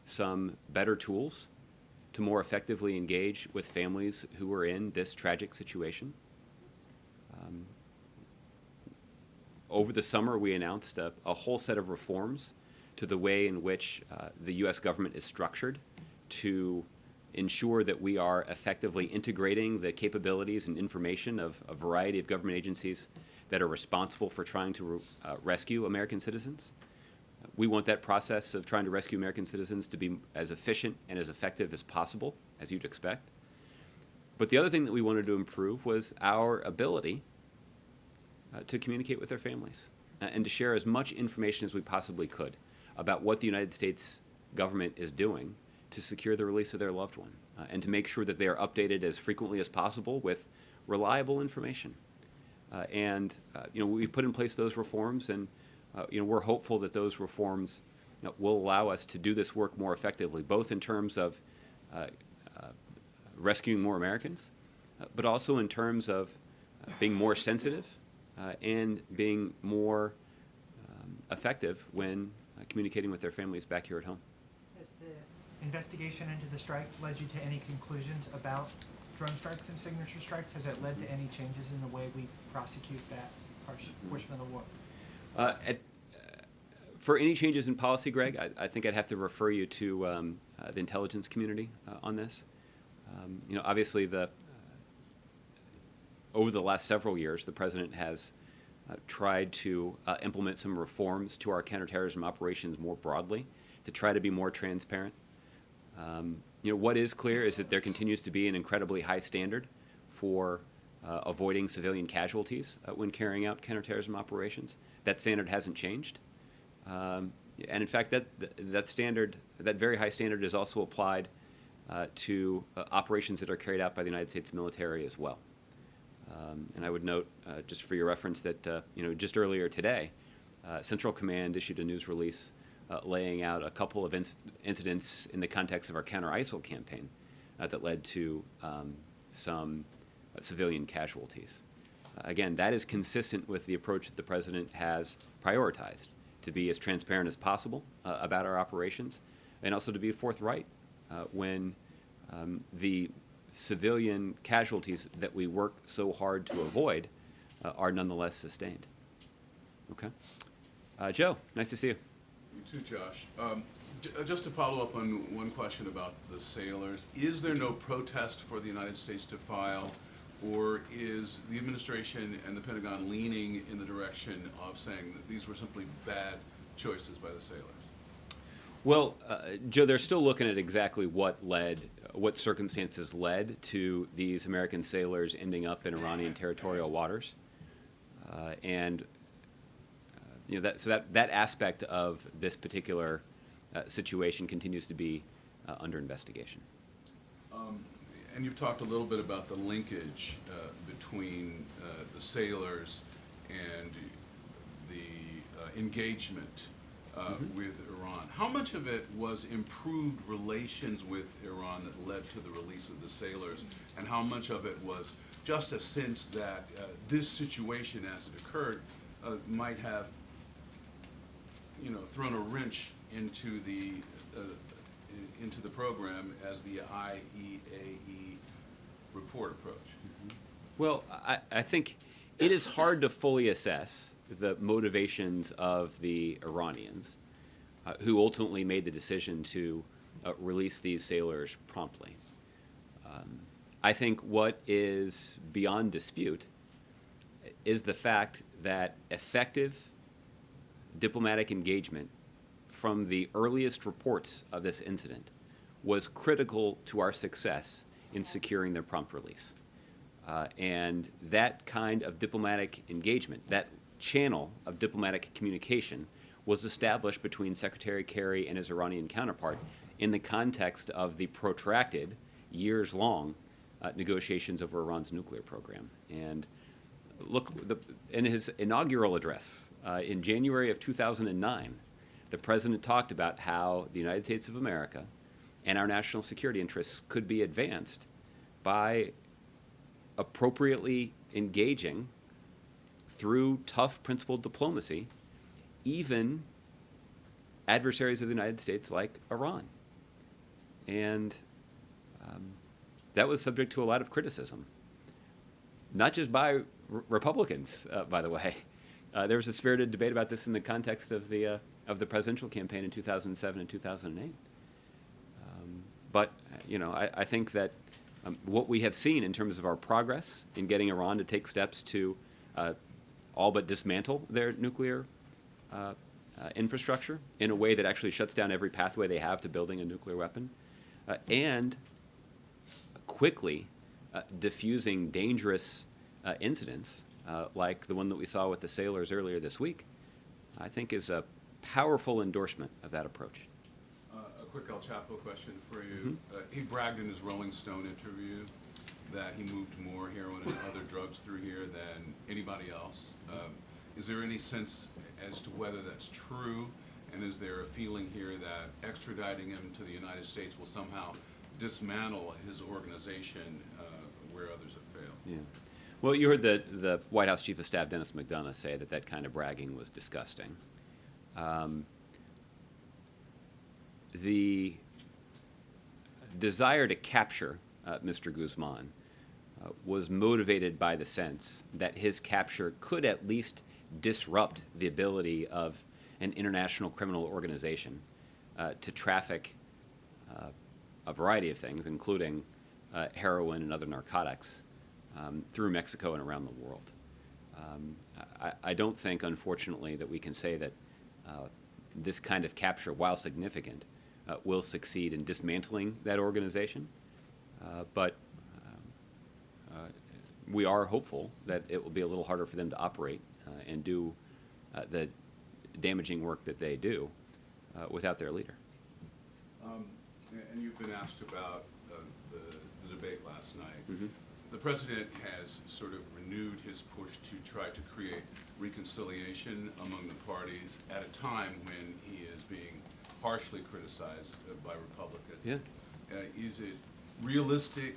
some better tools to more effectively engage with families who are in this tragic situation. Over the summer, we announced a whole set of reforms to the way in which the U.S. government is structured to ensure that we are effectively integrating the capabilities and information of a variety of government agencies that are responsible for trying to rescue American citizens. We want that process of trying to rescue American citizens to be as efficient and as effective as possible, as you'd expect. But the other thing that we wanted to improve was our ability to communicate with their families and to share as much information as we possibly could about what the United States government is doing to secure the release of their loved one and to make sure that they are updated as frequently as possible with reliable information. We put in place those reforms, and we're hopeful that those reforms will allow us to do this work more effectively, both in terms of rescuing more Americans, but also in terms of being more sensitive and being more effective when communicating with their families back here at home. Has the investigation into the strike led you to any conclusions about drone strikes and signature strikes? Has it led to any changes in the way we prosecute that portion of the war? For any changes in policy, Greg, I think I'd have to refer you to the intelligence community on this. Obviously, over the last several years, the president has tried to implement some reforms to our counterterrorism operations more broadly to try to be more transparent. What is clear is that there continues to be an incredibly high standard for avoiding civilian casualties when carrying out counterterrorism operations. That standard hasn't changed. And in fact, that standard, that very high standard, is also applied to operations that are carried out by the United States military as well. And I would note, just for your reference, that just earlier today, Central Command issued a news release laying out a couple of incidents in the context of our counter-ISIL campaign that led to some civilian casualties. Again, that is consistent with the approach that the president has prioritized, to be as transparent as possible about our operations, and also to be forthright when the civilian casualties that we work so hard to avoid are nonetheless sustained. Okay? Joe, nice to see you. You too, Josh. Just to follow up on one question about the sailors, is there no protest for the United States to file, or is the administration and the Pentagon leaning in the direction of saying that these were simply bad choices by the sailors? Well, Joe, they're still looking at exactly what circumstances led to these American sailors ending up in Iranian territorial waters, that aspect of this particular situation continues to be under investigation. And you've talked a little bit about the linkage between the sailors and the engagement with Iran. How much of it was improved relations with Iran that led to the release of the sailors, and how much of it was just a sense that this situation as it occurred might have thrown a wrench into the program as the IEAE report approached? Well, I think it is hard to fully assess the motivations of the Iranians who ultimately made the decision to release these sailors promptly. I think what is beyond dispute is the fact that effective diplomatic engagement from the earliest reports of this incident was critical to our success in securing their prompt release. And that kind of diplomatic engagement, that channel of diplomatic communication, was established between Secretary Kerry and his Iranian counterpart in the context of the protracted, years-long negotiations over Iran's nuclear program. And look, in his inaugural address in January of 2009, the president talked about how the United States of America and our national security interests could be advanced by appropriately engaging through tough principled diplomacy, even adversaries of the United States like Iran. And that was subject to a lot of criticism, not just by Republicans, by the way. There was a spirited debate about this in the context of the presidential campaign in 2007 and 2008. But you know, I think that what we have seen in terms of our progress in getting Iran to take steps to all but dismantle their nuclear infrastructure in a way that actually shuts down every pathway they have to building a nuclear weapon, and quickly diffusing dangerous incidents like the one that we saw with the sailors earlier this week, I think is a powerful endorsement of that approach. A quick El Chapo question for you. He bragged in his Rolling Stone interview that he moved more heroin and other drugs through here than anybody else. Is there any sense as to whether that's true, and is there a feeling here that extraditing him to the United States will somehow dismantle his organization where others have failed? Yeah. Well, you heard the White House Chief of Staff, Dennis McDonough, say that that kind of bragging was disgusting. The desire to capture Mr. Guzman was motivated by the sense that his capture could at least disrupt the ability of an international criminal organization to traffic a variety of things, including heroin and other narcotics, through Mexico and around the world. I don't think, unfortunately, that we can say that this kind of capture, while significant, will succeed in dismantling that organization. But we are hopeful that it will be a little harder for them to operate and do the damaging work that they do without their leader. And you've been asked about the debate last night. The president has sort of renewed his push to try to create reconciliation among the parties at a time when he is being harshly criticized by Republicans. Yeah. Is it realistic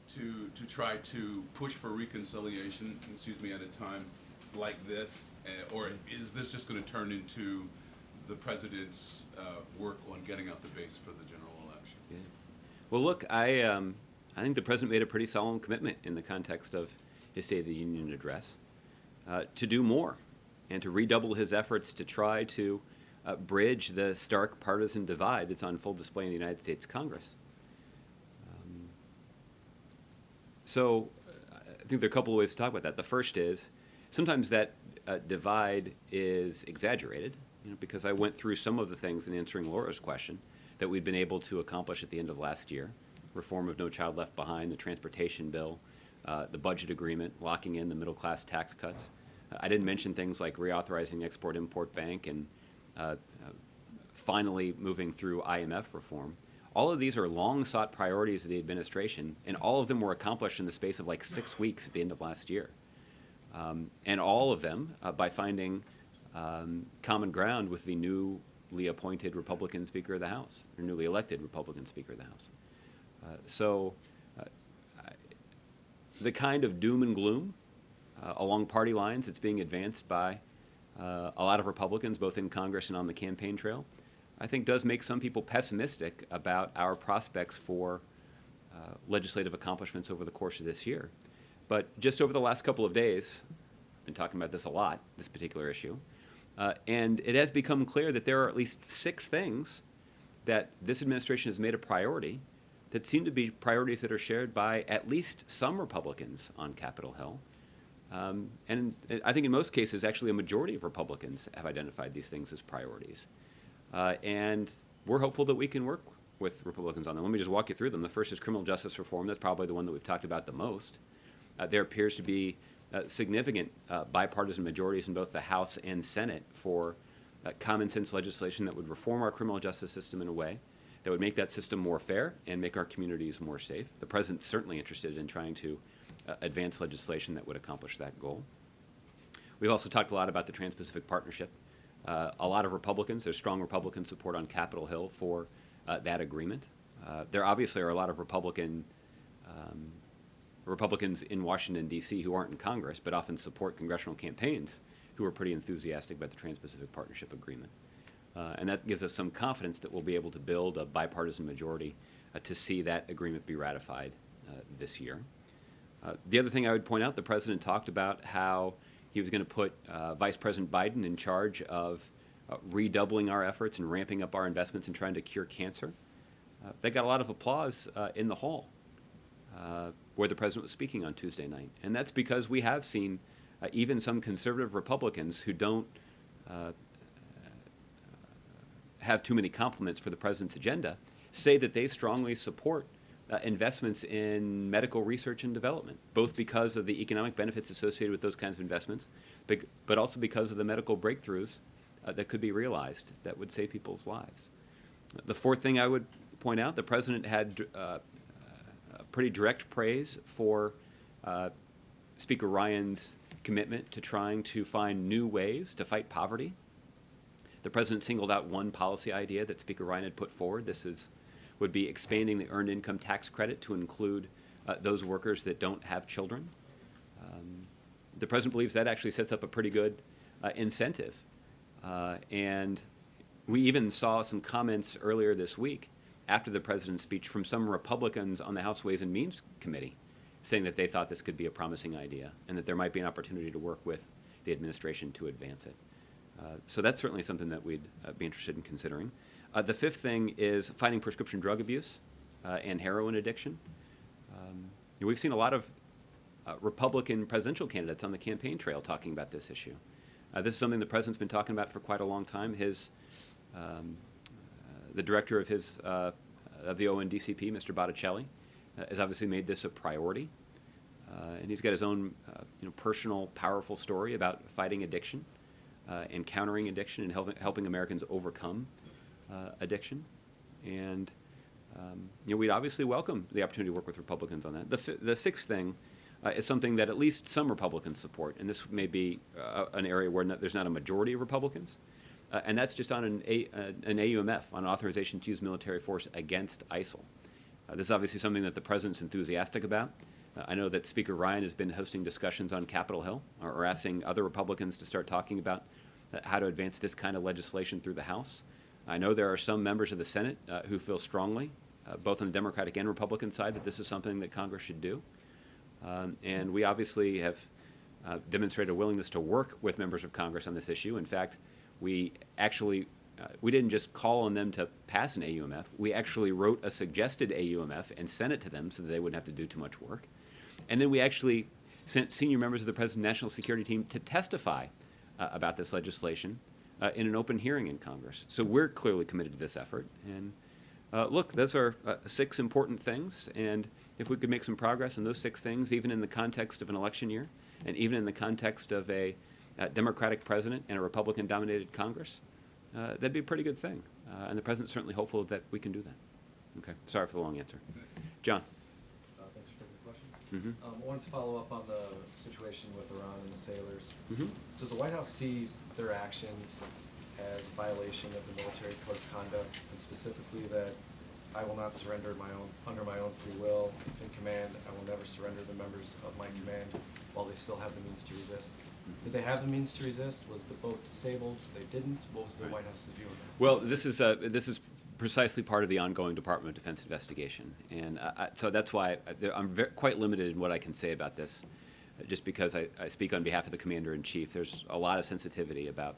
to try to push for reconciliation, at a time like this, or is this just going to turn into the president's work on getting out the base for the general election? Yeah. Well, look, I think the president made a pretty solemn commitment in the context of his State of the Union address to do more and to redouble his efforts to try to bridge the stark partisan divide that's on full display in the United States Congress. So I think there are a couple of ways to talk about that. The first is sometimes that divide is exaggerated, because I went through some of the things in answering Laura's question that we'd been able to accomplish at the end of last year. Reform of No Child Left Behind, the transportation bill, the budget agreement, locking in the middle-class tax cuts. I didn't mention things like reauthorizing the Export-Import Bank and finally moving through IMF reform. All of these are long-sought priorities of the administration, and all of them were accomplished in the space of like 6 weeks at the end of last year. And all of them by finding common ground with the newly appointed Republican Speaker of the House, or newly elected Republican Speaker of the House. So the kind of doom and gloom along party lines that's being advanced by a lot of Republicans, both in Congress and on the campaign trail, I think does make some people pessimistic about our prospects for legislative accomplishments over the course of this year. But just over the last couple of days, I've been talking about this a lot, this particular issue, and it has become clear that there are at least 6 things that this administration has made a priority that seem to be priorities that are shared by at least some Republicans on Capitol Hill. And I think in most cases, actually a majority of Republicans have identified these things as priorities. And we're hopeful that we can work with Republicans on them. Let me just walk you through them. The first is criminal justice reform. That's probably the one that we've talked about the most. There appears to be significant bipartisan majorities in both the House and Senate for common sense legislation that would reform our criminal justice system in a way that would make that system more fair and make our communities more safe. The president's certainly interested in trying to advance legislation that would accomplish that goal. We've also talked a lot about the Trans-Pacific Partnership. A lot of Republicans, there's strong Republican support on Capitol Hill for that agreement. There obviously are a lot of Republicans in Washington, D.C. who aren't in Congress, but often support congressional campaigns who are pretty enthusiastic about the Trans-Pacific Partnership Agreement. And that gives us some confidence that we'll be able to build a bipartisan majority to see that agreement be ratified this year. The other thing I would point out, the president talked about how he was going to put Vice President Biden in charge of redoubling our efforts and ramping up our investments in trying to cure cancer. That got a lot of applause in the hall where the president was speaking on Tuesday night. And that's because we have seen even some conservative Republicans who don't have too many compliments for the president's agenda say that they strongly support investments in medical research and development, both because of the economic benefits associated with those kinds of investments, but also because of the medical breakthroughs that could be realized that would save people's lives. The fourth thing I would point out, the president had pretty direct praise for Speaker Ryan's commitment to trying to find new ways to fight poverty. The president singled out one policy idea that Speaker Ryan had put forward. Would be expanding the earned income tax credit to include those workers that don't have children. The president believes that actually sets up a pretty good incentive. And we even saw some comments earlier this week after the president's speech from some Republicans on the House Ways and Means Committee saying that they thought this could be a promising idea and that there might be an opportunity to work with the administration to advance it. So that's certainly something that we'd be interested in considering. The fifth thing is fighting prescription drug abuse and heroin addiction. We've seen a lot of Republican presidential candidates on the campaign trail talking about this issue. This is something the president's been talking about for quite a long time. The director of the ONDCP, Mr. Botticelli, has obviously made this a priority. And he's got his own personal, powerful story about fighting addiction and countering addiction and helping Americans overcome addiction. And we'd obviously welcome the opportunity to work with Republicans on that. The sixth thing is something that at least some Republicans support, and this may be an area where there's not a majority of Republicans, and that's just on an AUMF, on authorization to use military force against ISIL. This is obviously something that the president's enthusiastic about. I know that Speaker Ryan has been hosting discussions on Capitol Hill, or asking other Republicans to start talking about how to advance this kind of legislation through the House. I know there are some members of the Senate who feel strongly, both on the Democratic and Republican side, that this is something that Congress should do. And we obviously have demonstrated a willingness to work with members of Congress on this issue. In fact, we didn't just call on them to pass an AUMF. We actually wrote a suggested AUMF and sent it to them so that they wouldn't have to do too much work. And then we actually sent senior members of the President's National Security Team to testify about this legislation in an open hearing in Congress. So we're clearly committed to this effort. And look, those are 6 important things. And if we could make some progress on those 6 things, even in the context of an election year, and even in the context of a Democratic president and a Republican-dominated Congress, that'd be a pretty good thing. And the president's certainly hopeful that we can do that. Okay, sorry for the long answer. John. Thanks for taking the question. Mm-hmm. I wanted to follow up on the situation with Iran and the sailors. Mm-hmm. Does the White House see their actions as a violation of the military code of conduct, and specifically that I will not surrender under my own free will? If in command, I will never surrender the members of my command while they still have the means to resist. Did they have the means to resist? Was the boat disabled so they didn't? What was the White House's view of that? Well, this is precisely part of the ongoing Department of Defense investigation, and so that's why I'm quite limited in what I can say about this, just because I speak on behalf of the Commander-in-Chief. There's a lot of sensitivity about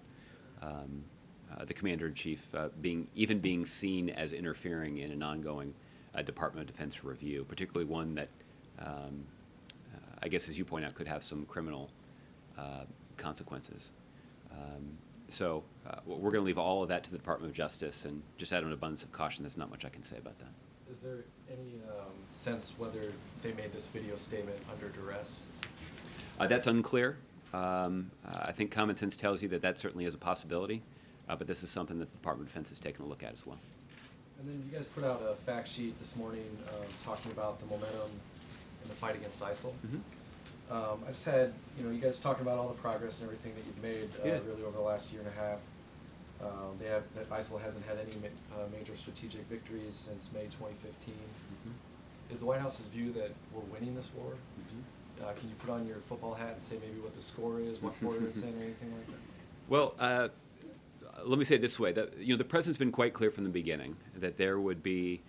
the Commander-in-Chief being seen as interfering in an ongoing Department of Defense review, particularly one that I guess, as you point out, could have some criminal consequences. So we're going to leave all of that to the Department of Justice, and just out of an abundance of caution, there's not much I can say about that. Is there any sense whether they made this video statement under duress? That's unclear. I think common sense tells you that that certainly is a possibility. But this is something that the Department of Defense has taken a look at as well. And then you guys put out a fact sheet this morning talking about the momentum in the fight against ISIL. I just had, you guys talking about all the progress and everything that you've made really over the last year and a half. That ISIL hasn't had any major strategic victories since May 2015. Is the White House's view that we're winning this war? Can you put on your football hat and say maybe what the score is, what quarter it's in, or anything like that? Well, let me say it this way: that the president's been quite clear from the beginning that there would be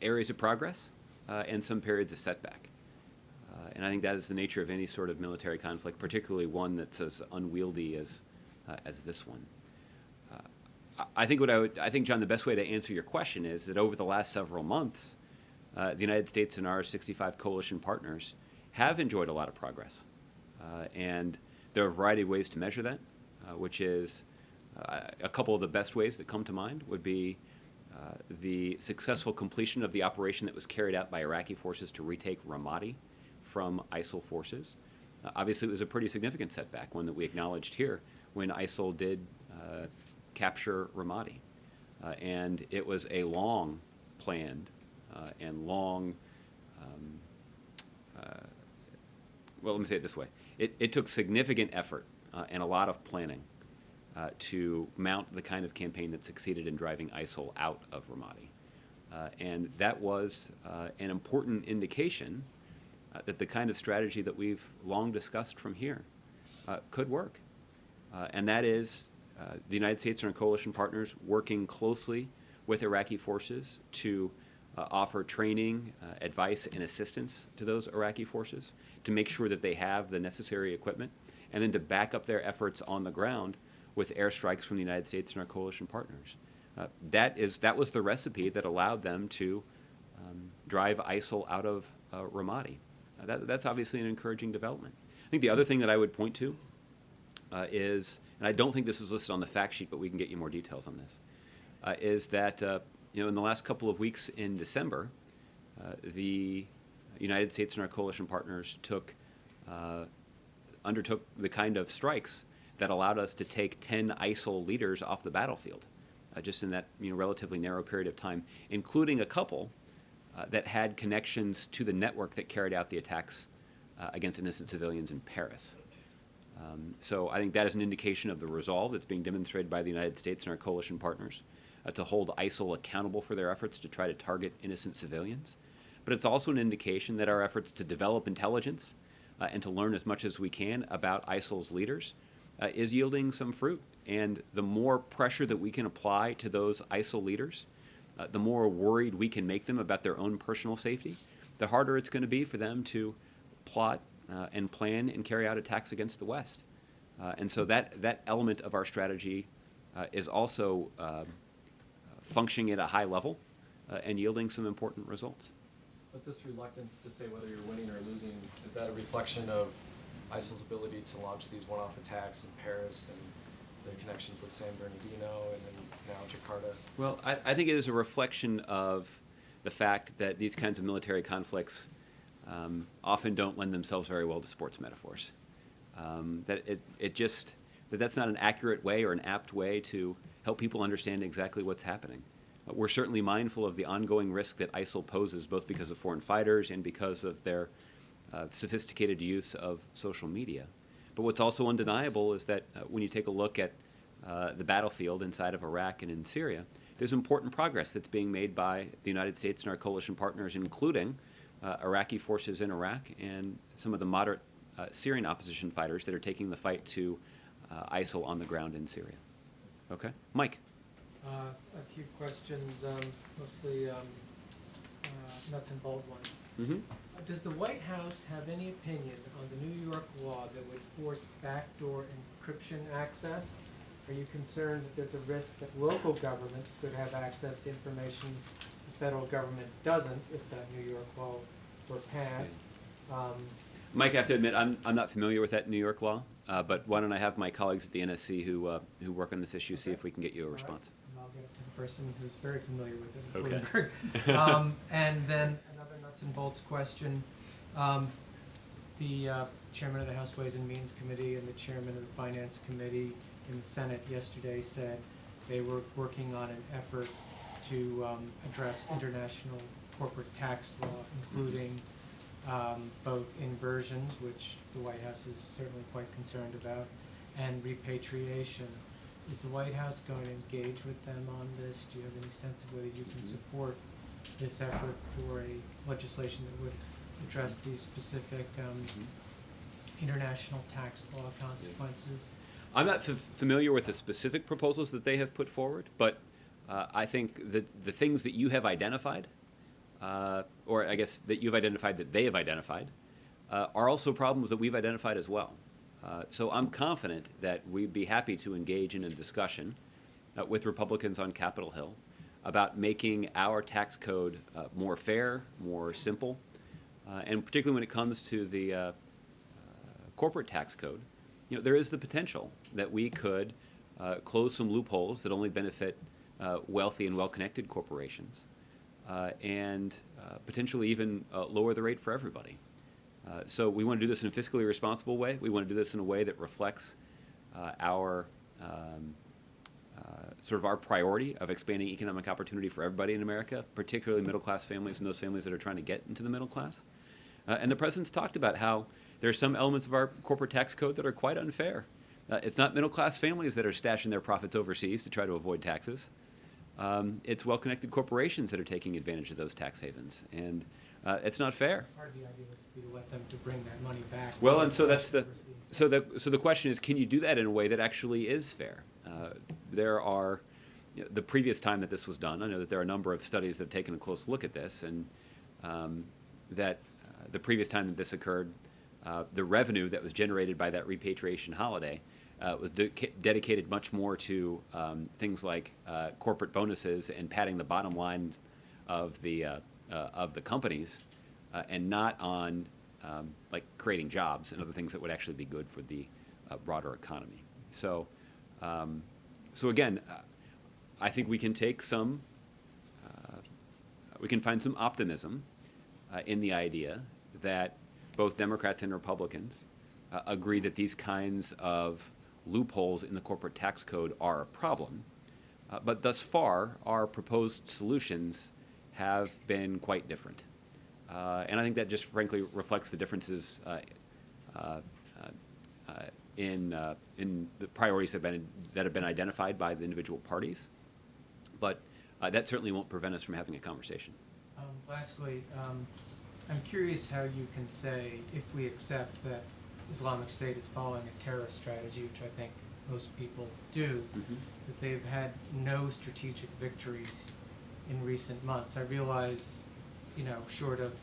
areas of progress and some periods of setback. And I think that is the nature of any sort of military conflict, particularly one that's as unwieldy as this one. I think John, the best way to answer your question is that over the last several months, the United States and our 65 coalition partners have enjoyed a lot of progress. And there are a variety of ways to measure that, which is a couple of the best ways that come to mind would be the successful completion of the operation that was carried out by Iraqi forces to retake Ramadi from ISIL forces. Obviously, it was a pretty significant setback, one that we acknowledged here when ISIL did capture Ramadi. And it was a long planned and long, well, let me say it this way. It took significant effort and a lot of planning to mount the kind of campaign that succeeded in driving ISIL out of Ramadi. And that was an important indication that the kind of strategy that we've long discussed from here could work. And that is the United States and our coalition partners working closely with Iraqi forces to offer training, advice, and assistance to those Iraqi forces to make sure that they have the necessary equipment, and then to back up their efforts on the ground with airstrikes from the United States and our coalition partners. That was the recipe that allowed them to drive ISIL out of Ramadi. That's obviously an encouraging development. I think the other thing that I would point to is, and I don't think this is listed on the fact sheet, but we can get you more details on this, is that in the last couple of weeks in December, the United States and our coalition partners undertook the kind of strikes that allowed us to take 10 ISIL leaders off the battlefield, just in that relatively narrow period of time, including a couple that had connections to the network that carried out the attacks against innocent civilians in Paris. So I think that is an indication of the resolve that's being demonstrated by the United States and our coalition partners to hold ISIL accountable for their efforts to try to target innocent civilians. But it's also an indication that our efforts to develop intelligence and to learn as much as we can about ISIL's leaders is yielding some fruit. And the more pressure that we can apply to those ISIL leaders, the more worried we can make them about their own personal safety, the harder it's going to be for them to plot and plan and carry out attacks against the West. And so that element of our strategy is also functioning at a high level and yielding some important results. But this reluctance to say whether you're winning or losing, is that a reflection of ISIL's ability to launch these one-off attacks in Paris and their connections with San Bernardino and then now Jakarta? Well, I think it is a reflection of the fact that these kinds of military conflicts often don't lend themselves very well to sports metaphors. That's not an accurate way or an apt way to help people understand exactly what's happening. We're certainly mindful of the ongoing risk that ISIL poses, both because of foreign fighters and because of their sophisticated use of social media. But what's also undeniable is that when you take a look at the battlefield inside of Iraq and in Syria, there's important progress that's being made by the United States and our coalition partners, including Iraqi forces in Iraq and some of the moderate Syrian opposition fighters that are taking the fight to ISIL on the ground in Syria. Okay, Mike. A few questions, mostly nuts and bolts ones. Mm-hmm. Does the White House have any opinion on the New York law that would force backdoor encryption access? Are you concerned that there's a risk that local governments could have access to information the federal government doesn't if that New York law were passed? Mike, I have to admit, I'm not familiar with that New York law, but why don't I have my colleagues at the NSC who work on this issue see if we can get you a response. And I'll get it to the person who's very familiar with it, Okay. Bloomberg. And then another nuts and bolts question. The chairman of the House Ways and Means Committee and the chairman of the Finance Committee in the Senate yesterday said they were working on an effort to address international corporate tax law, including both inversions, which the White House is certainly quite concerned about, and repatriation. Is the White House going to engage with them on this? Do you have any sense of whether you can support this effort for a legislation that would address these specific international tax law consequences? I'm not familiar with the specific proposals that they have put forward, but I think that the things that you have identified, or I guess that you've identified that they have identified, are also problems that we've identified as well. So I'm confident that we'd be happy to engage in a discussion with Republicans on Capitol Hill about making our tax code more fair, more simple, and particularly when it comes to the corporate tax code. You know, there is the potential that we could close some loopholes that only benefit wealthy and well-connected corporations, and potentially even lower the rate for everybody. So we want to do this in a fiscally responsible way. We want to do this in a way that reflects our sort of our priority of expanding economic opportunity for everybody in America, particularly middle-class families and those families that are trying to get into the middle class. And the president's talked about how there are some elements of our corporate tax code that are quite unfair. It's not middle-class families that are stashing their profits overseas to try to avoid taxes. It's well-connected corporations that are taking advantage of those tax havens, and it's not fair. Part of the idea was to let them to bring that money back. Well, and so that's the question is, can you do that in a way that actually is fair? There are, the previous time that this was done, I know that there are a number of studies that have taken a close look at this, and that the previous time that this occurred, the revenue that was generated by that repatriation holiday was dedicated much more to things like corporate bonuses and padding the bottom lines of the companies, and not on like creating jobs and other things that would actually be good for the broader economy. So, so again, I think we can take some, we can find some optimism in the idea that both Democrats and Republicans agree that these kinds of loopholes in the corporate tax code are a problem. But thus far, our proposed solutions have been quite different. And I think that just frankly reflects the differences in the priorities that have been identified by the individual parties. But that certainly won't prevent us from having a conversation. Lastly, I'm curious how you can say, if we accept that Islamic State is following a terrorist strategy, which I think most people do, that they've had no strategic victories in recent months. I realize, short of,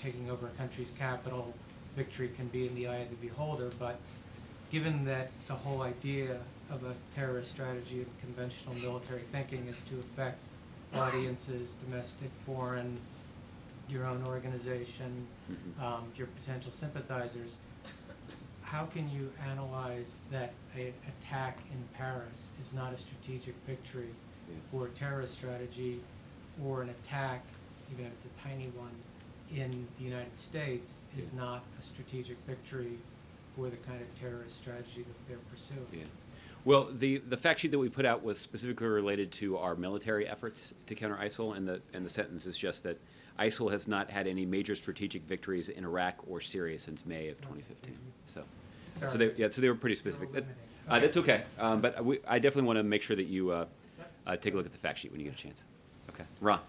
taking over a country's capital, victory can be in the eye of the beholder, but given that the whole idea of a terrorist strategy and conventional military thinking is to affect audiences, domestic, foreign, your own organization, your potential sympathizers, how can you analyze that an attack in Paris is not a strategic victory for a terrorist strategy, or an attack, even if it's a tiny one, in the United States is not a strategic victory for the kind of terrorist strategy that they're pursuing? Yeah. Well, the fact sheet that we put out was specifically related to our military efforts to counter ISIL, and the sentence is just that ISIL has not had any major strategic victories in Iraq or Syria since May of 2015. So they were pretty specific. That's okay, but I definitely want to make sure that you take a look at the fact sheet when you get a chance. Okay, Ron.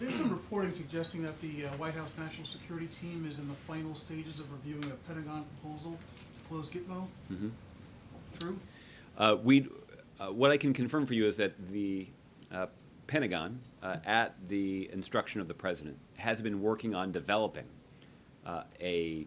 There's some reporting suggesting that the White House National Security Team is in the final stages of reviewing a Pentagon proposal to close Gitmo. True? What I can confirm for you is that the Pentagon, at the instruction of the President, has been working on developing a